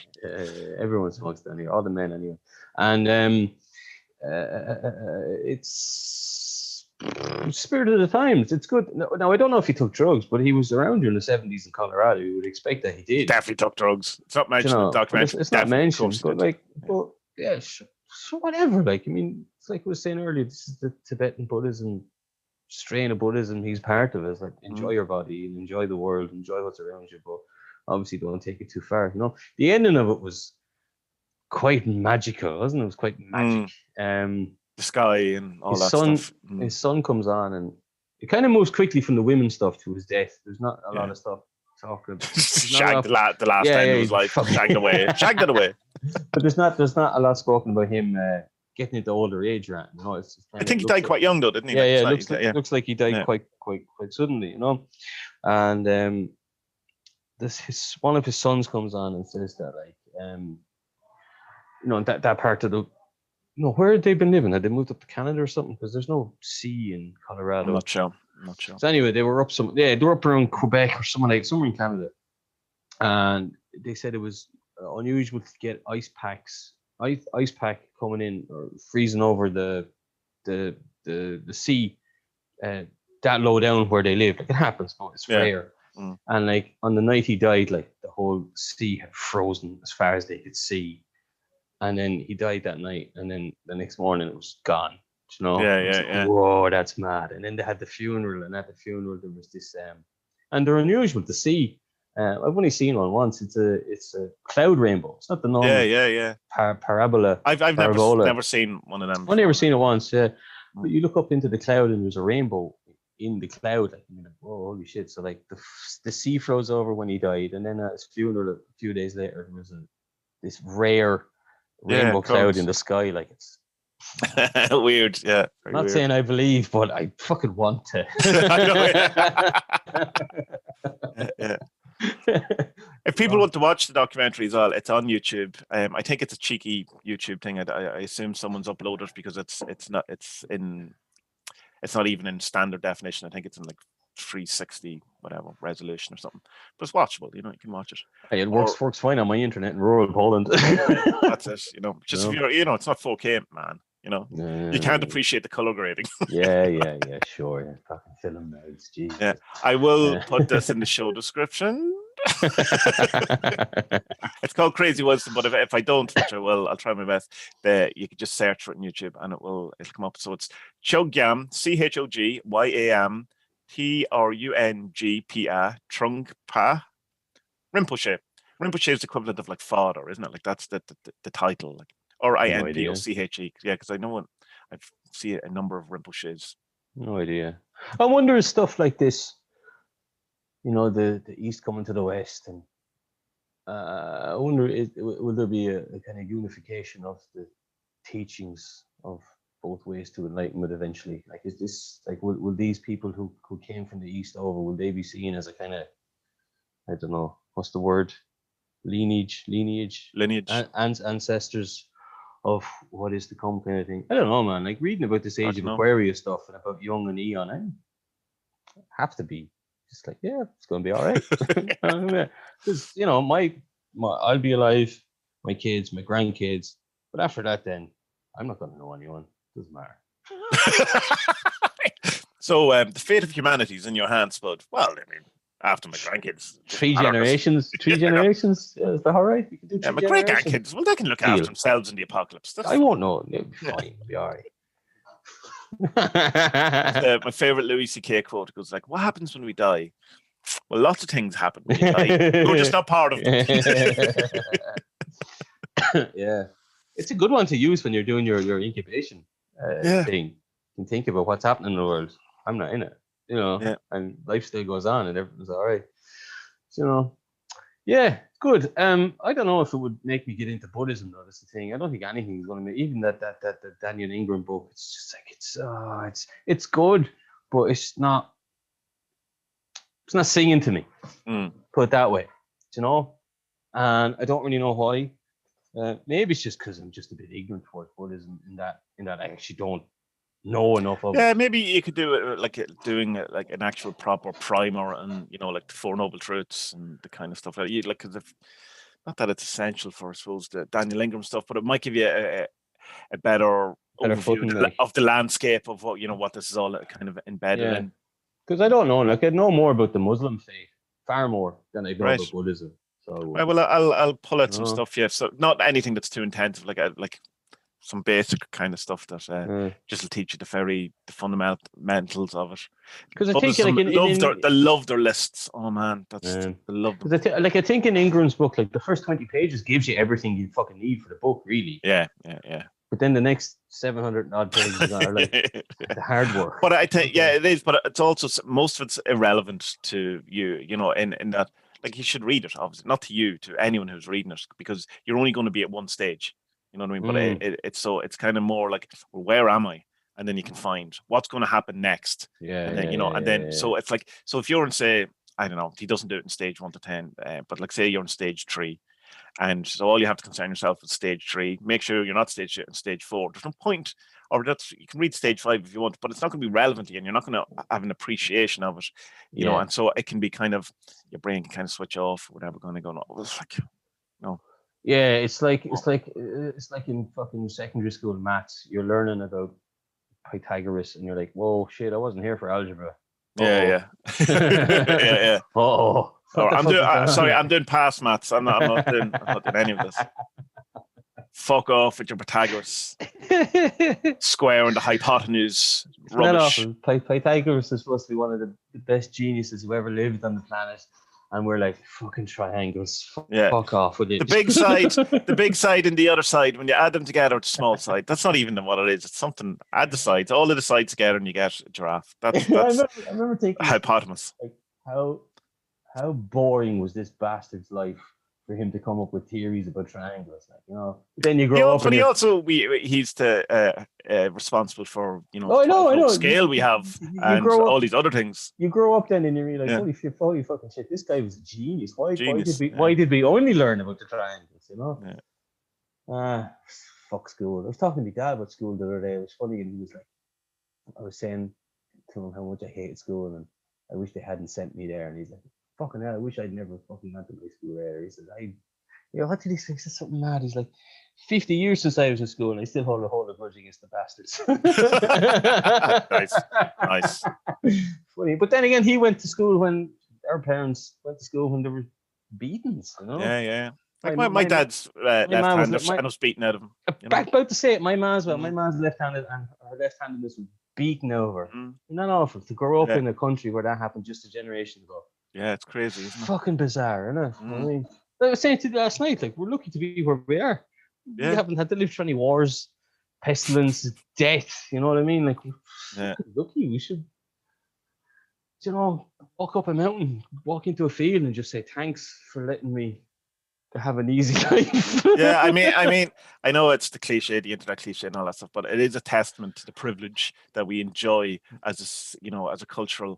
Everyone smokes down here, all the men anyway. And it's spirit of the times. It's good. Now, I don't know if he took drugs, but he was around during the 70s in Colorado. You would expect that he did. Definitely took drugs. It's not mentioned in the documentary. It's not mentioned, but so whatever. Like, I mean, it's like I was saying earlier, this is the Tibetan Buddhism strain of Buddhism. He's part of it. It's like, enjoy your body and enjoy the world, enjoy what's around you, but obviously don't take it too far. The ending of it was quite magical, wasn't it? It was quite magic. The sky and all that stuff. His son comes on, and it kind of moves quickly from the women stuff to his death. There's not a lot of stuff talking about. The last end was like shagged it away. But there's not a lot spoken about him getting into older age, right? I think he died quite young, though, didn't he? Yeah, looks like he died quite suddenly, And one of his sons comes on and says that, like, that part of the, where had they been living? Had they moved up to Canada or something? Because there's no sea in Colorado. I'm not sure. So anyway, they were up around Quebec or somewhere in Canada, and they said it was unusual to get ice pack coming in or freezing over the sea that low down where they live. Like, it happens, but it's rare. And like, on the night he died, like, the whole sea had frozen as far as they could see, and then he died that night, and then the next morning it was gone. Whoa, that's mad. And then they had the funeral, and at the funeral there was this and they're unusual to see. I've only seen one once. It's a cloud rainbow. It's not the normal parabola. I've never seen one of them. I've never seen it once. Yeah, but you look up into the cloud and there's a rainbow in the cloud. Like, whoa, holy shit! So like the sea froze over when he died, and then at his funeral a few days later there was this rare rainbow cloud in the sky. Like, it's weird. Yeah, not weird. Saying I believe, but I fucking want to. Yeah. If people want to watch the documentary as well, it's on YouTube. I think it's a cheeky YouTube thing. I assume someone's uploaded because it's not even in standard definition. I think it's in like 360 whatever resolution or something. But it's watchable. You can watch it. Hey, it works fine on my internet in rural Poland. That's it. Just if you're, it's not 4K, man. You can't appreciate the color grading. yeah, sure. Yeah. Fucking film nerds, Jesus. Yeah, I will put this in the show description. It's called Crazy Wisdom, but if I don't, which I will, I'll try my best. You can just search for it on YouTube and it'll come up. So it's Chogyam, Chogyam Trungpa Trungpa Rinpoche. Rinpoche is the equivalent of like father, isn't it? Like, that's the title, like, or Inpoche. Yeah, because I know I've seen a number of Rinpoches. No idea. I wonder if stuff like this, the East coming to the West, and I wonder, will there be a kind of unification of the teachings of both ways to enlightenment eventually? Like, is this like, will these people who came from the East over, will they be seen as a kind of, I don't know, what's the word, lineage, ancestors of what is to come, kind of thing? I don't know, man. Like, reading about this Age of Aquarius stuff and about Jung and Aeon, I have to be just like, yeah, it's going to be all right. Because I'll be alive, my kids, my grandkids, but after that, then I'm not going to know anyone. Doesn't matter. So the fate of humanity is in your hands, but well, I mean, after my grandkids, three generations. Is that all right? You can do my great grandkids. Well, they can look after themselves in the apocalypse. I won't know. It'll be fine. It'll be all right. My favorite Louis C.K. quote goes like, "What happens when we die? Well, lots of things happen when you die. You're just not part of them." Yeah, it's a good one to use when you're doing your incubation thing. You can think about what's happening in the world. I'm not in it, and life still goes on and everything's all right. So, yeah, good. I don't know if it would make me get into Buddhism though. That's the thing. I don't think anything is going to make, even that Daniel Ingram book. It's just like it's good, but it's not singing to me. Put it that way, and I don't really know why. Maybe it's just because I'm just a bit ignorant towards Buddhism in that I actually don't know enough of it. Yeah, maybe you could do it like doing like an actual proper primer, and like the Four Noble Truths and the kind of stuff like you like. Because not that it's essential for, I suppose, the Daniel Ingram stuff, but it might give you a better overview of the landscape of what this is all kind of embedded in. Because I don't know, like I know more about the Muslim faith, far more than I know about Buddhism. So well, I'll pull out some stuff. Yeah, so not anything that's too intensive, like some basic kind of stuff that just will teach you the fundamentals of it. Because I think they love their lists. Oh man, they love them. I think in Ingram's book, like the first 20 pages gives you everything you fucking need for the book, really. Yeah. But then the next 700 odd pages are like the hard work. But I think it is. But it's also, most of it's irrelevant to you. In that, like, you should read it. Obviously, not to you, to anyone who's reading it, because you're only going to be at one stage. You know what I mean? But it's kind of more like, well, where am I? And then you can find what's going to happen next. Yeah. And then so it's like, so if you're in, say, I don't know, he doesn't do it in stage 1 to 10, but like say you're in stage 3, and so all you have to concern yourself with stage 3. Make sure you're not stage 4. There's no point, or you can read stage 5 if you want, but it's not going to be relevant to you, and you're not going to have an appreciation of it, you know. And so it can be kind of, your brain can kind of switch off, whatever, going to go. It's like, no. Yeah, it's like in fucking secondary school maths. You're learning about Pythagoras, and you're like, "Whoa, shit! I wasn't here for algebra." Yeah. Oh. I'm doing past maths. I'm not doing any of this. Fuck off with your Pythagoras. Square and the hypotenuse. Rubbish. Pythagoras is supposed to be one of the best geniuses who ever lived on the planet. And we're like, fucking triangles. Fuck off with it. The big side and the other side, when you add them together, it's a small side. That's not even what it is. It's something, add the sides, all of the sides together, and you get a giraffe. That's I remember thinking, a hypotenuse. Like, how boring was this bastard's life for him to come up with theories about triangles? Like, then you grow up. But he's responsible for, I know. Scale we have, and all these other things. You grow up then and you realize, holy fucking shit, this guy was a genius. Why did we only learn about the triangles? Fuck school. I was talking to my dad about school the other day. It was funny, and he was like, I was saying to him how much I hated school and I wish they hadn't sent me there, and he's like, fucking hell, I wish I'd never fucking went to my school there. He says, what did he say? He said something mad. He's like, 50 years since I was in school and I still hold a grudge against the bastards. Nice. Funny. But then again, he went to school when our parents went to school when there were beatings, Yeah. Like my dad's left-handed, and I was beaten out of him. About to say it, my mom's my mom's left-handed, and her left-handedness was beaten over. Not awful to grow up in a country where that happened just a generation ago. Yeah, it's crazy, isn't it? Fucking bizarre, isn't it? I mean, I was saying to you last night, like, we're lucky to be where we are. We haven't had to live through any wars. pestilence, death. You know what I mean? Like, we're Yeah. fucking lucky. We should, walk up a mountain, walk into a field, and just say thanks for letting me have an easy life. Yeah, I mean, I know it's the cliche, the internet cliche, and all that stuff, but it is a testament to the privilege that we enjoy as as a culture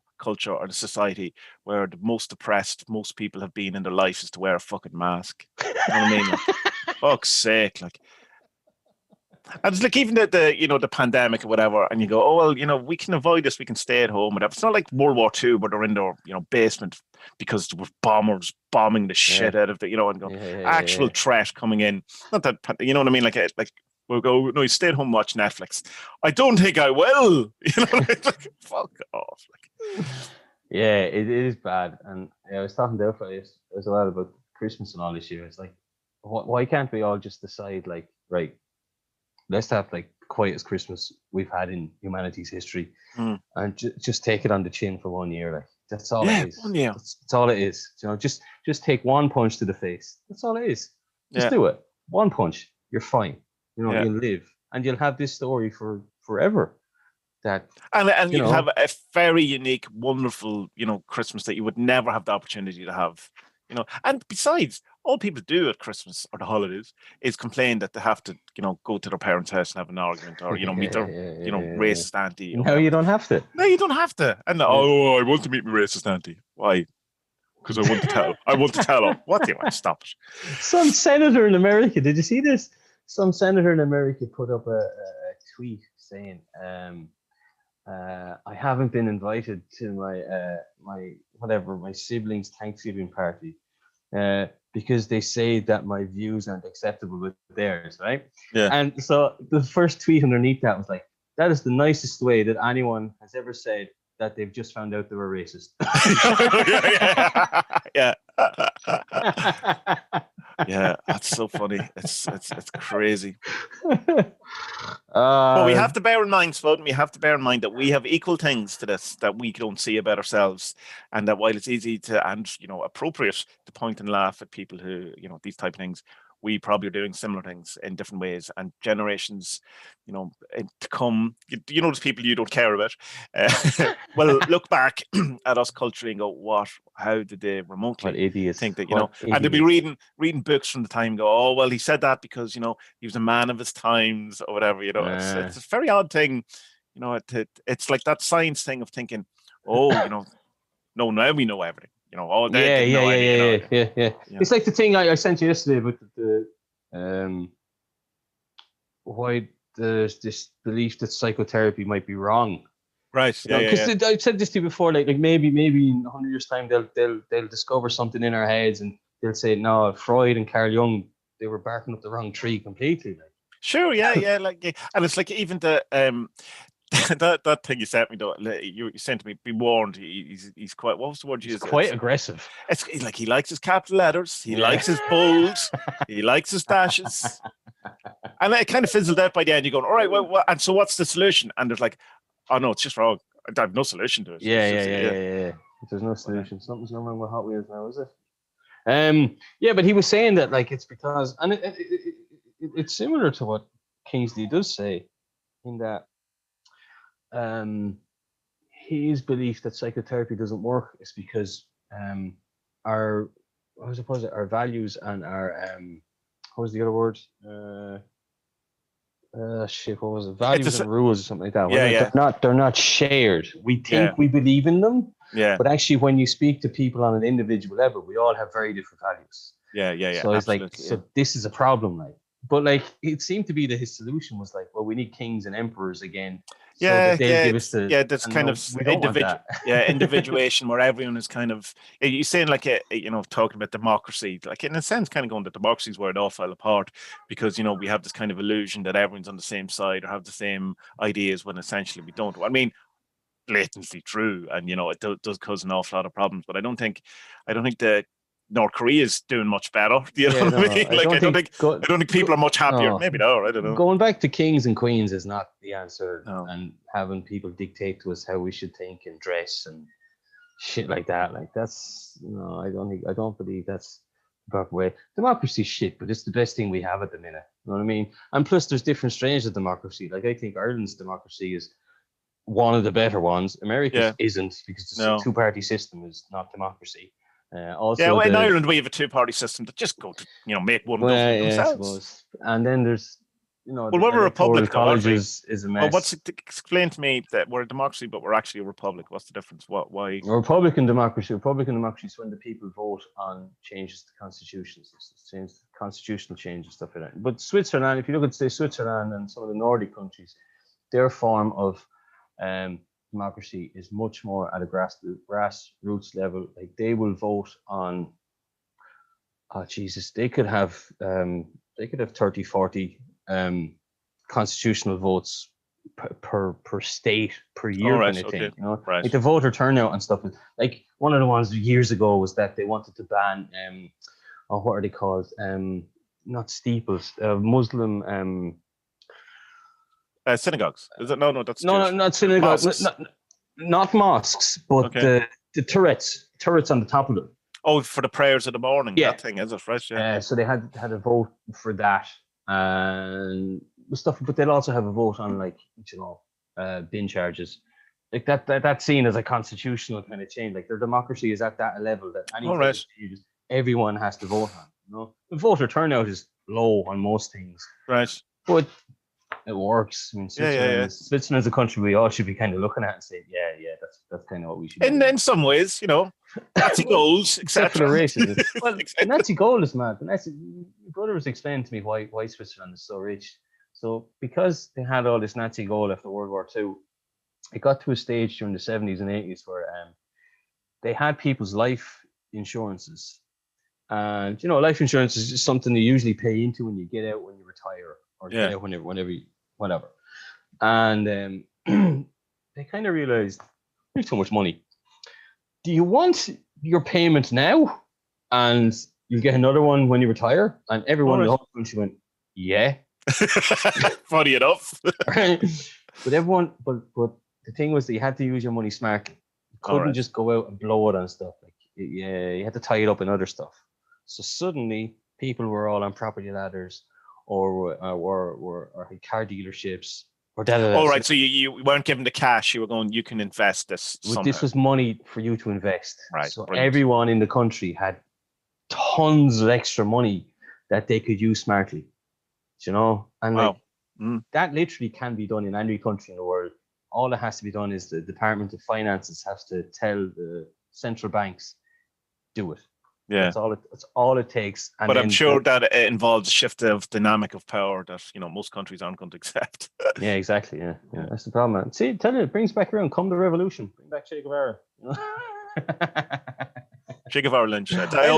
or a society where the most oppressed most people have been in their life is to wear a fucking mask. You know what I mean? Like, fuck's sake, like. And it's like even the pandemic or whatever, and you go, oh well, we can avoid this, we can stay at home, whatever. It's not like World War II where they're in their basement because there were bombers bombing the shit out of the and going, actual threat coming in. Not that you know what I mean, like we'll go, no, you stay at home, watch Netflix. I don't think I will. Like, fuck off. Like, yeah, it is bad. And I was talking to Alpha as well about Christmas and all this year. It's like, why can't we all just decide, like, right, let's have like the quietest Christmas we've had in humanity's history, and just take it on the chin for 1 year. Like, that's all it is. 1 year. That's all it is. Just take one punch to the face. That's all it is. Just do it. One punch. You're fine. You'll live, and you'll have this story for forever. And you have a very unique, wonderful, Christmas that you would never have the opportunity to have. And besides, all people do at Christmas or the holidays is complain that they have to, go to their parents' house and have an argument, or meet their, racist auntie. No, you don't have to. No, you don't have to. And I want to meet my racist auntie. Why? Because I want to tell. I want to tell her. What do you want? Stop it. Some senator in America. Did you see this? Some senator in America put up a tweet saying, I haven't been invited to my siblings' Thanksgiving party because they say that my views aren't acceptable with theirs, right? Yeah. And so the first tweet underneath that was like, that is the nicest way that anyone has ever said that they've just found out they were racist. Yeah. Yeah, that's so funny. It's crazy. But we have to bear in mind, Spoden, we have to bear in mind that we have equal things to this that we don't see about ourselves, and that while it's easy to and appropriate to point and laugh at people who these type of things, we probably are doing similar things in different ways, and generations, to come, those people you don't care about, well, look back at us culturally and go, how did they remotely think that, and they'll be reading books from the time and go, oh, well, he said that because, he was a man of his times or whatever, it's a very odd thing, it's like that science thing of thinking, no, now we know everything. Yeah. It's like the thing I sent you yesterday about why there's this belief that psychotherapy might be wrong. Right. Because I said this to you before, like maybe in 100 years' time they'll discover something in our heads and they'll say, no, Freud and Carl Jung, they were barking up the wrong tree completely. Like. Sure, yeah, and it's like even the that thing you sent me though. You sent to me. Be warned. He's quite. What was the word you used? Quite aggressive. It's like he likes his capital letters. He likes his bold. He likes his dashes. And it kind of fizzled out by the end. You're going, all right. Well, and so what's the solution? And there's like, oh no, it's just wrong. I have no solution to it. Yeah. There's no solution. Something's not wrong with Hot Wheels now, is it? Yeah, but he was saying that like it's because, and it's similar to what Kingsley does say, in that his belief that psychotherapy doesn't work is because our values and our what was the other word? What was it? Values and rules or something like that. Yeah. They're not shared. We think we believe in them. Yeah. But actually, when you speak to people on an individual level, we all have very different values. Yeah. So it's like, so this is a problem, like. But like, it seemed to be that his solution was like, well, we need kings and emperors again. Yeah, give us that's kind of individuation where everyone is kind of, you're saying like talking about democracy, like in a sense kind of going that democracy is where it all fell apart because we have this kind of illusion that everyone's on the same side or have the same ideas when essentially we don't. I mean, blatantly true, and it does cause an awful lot of problems, but I don't think the North Korea is doing much better. You know what I mean? I don't think people are much happier. No. Maybe not. I don't know. Going back to kings and queens is not the answer, and having people dictate to us how we should think and dress and shit like that. Like that's I don't believe that's proper way. Democracy's shit, but it's the best thing we have at the minute. You know what I mean? And plus, there's different strains of democracy. Like, I think Ireland's democracy is one of the better ones. America's isn't, because the two-party system is not democracy. Also, in Ireland we have a two-party system that just go to make one government themselves. And then there's well, we're a republic. Colleges is a mess. Well, explain to me that we're a democracy, but we're actually a republic. What's the difference? Why? Republican democracy is when the people vote on changes to constitutions, constitutional changes, stuff like that. But Switzerland, if you look at, say, Switzerland and some of the Nordic countries, their form of democracy is much more at a grassroots level. Like, they will vote on, they could have 30, 40 constitutional votes per state per year, kind of thing. Like the voter turnout and stuff. Like, one of the ones years ago was that they wanted to ban what are they called? Not steeples, Muslim synagogues. Is it? No, that's not synagogues. Not mosques, but the turrets on the top of them. Oh, for the prayers of the morning. Yeah. That thing, is it? Right. Yeah. So they had a vote for that and stuff, but they'll also have a vote on, like, bin charges. Like that's seen as a constitutional kind of change. Like, their democracy is at that level that any changes, everyone has to vote on. The voter turnout is low on most things. Right. But it works. I mean, Switzerland's a country we all should be kind of looking at and say, that's kind of what we should do. In some ways, Nazi goals, except for the racism. Well, the Nazi goal is mad. My brother was explaining to me why Switzerland is so rich. So, because they had all this Nazi goal after World War II, it got to a stage during the 70s and 80s where they had people's life insurances. And, life insurance is just something you usually pay into when you get out, when you retire, or get out whatever. And they kind of realized, there's too much money. Do you want your payment now, and you'll get another one when you retire? And everyone in the whole country went, yeah. Funny enough. But the thing was that you had to use your money smart. You couldn't just go out and blow it on stuff. Like, you had to tie it up in other stuff. So suddenly, people were all on property ladders, or had car dealerships, or All right, so you weren't given the cash. You were going, you can invest this somehow. This was money for you to invest. Right. So everyone in the country had tons of extra money that they could use smartly. And that literally can be done in any country in the world. All that has to be done is the Department of Finances has to tell the central banks, do it. Yeah, that's all it takes. But I'm sure that it involves a shift of dynamic of power that most countries aren't going to accept. Yeah, exactly. Yeah, that's the problem, man. See, tell you, it brings back around. Come the revolution, bring back Che Guevara. Che Guevara Lynch. I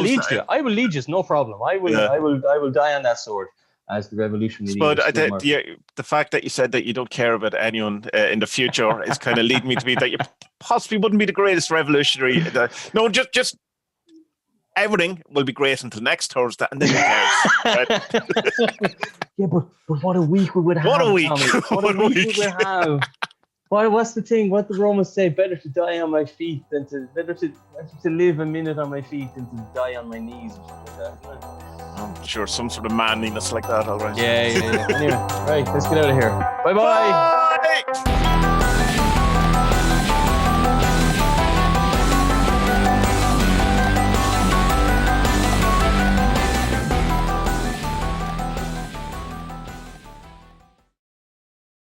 will lead you, no problem. I will die on that sword as the revolutionary. But the fact that you said that you don't care about anyone in the future is kind of leading me to be that you possibly wouldn't be the greatest revolutionary. No, just. Everything will be great until next Thursday, and then who cares, right? Yeah, but what a week we would have. What a week! What a week we would have. What's the thing? What the Romans say? Better to die on my feet than to live a minute on my feet than to die on my knees, or something like that. I'm sure some sort of manliness like that. All right. Yeah. Anyway, right, let's get out of here. Bye.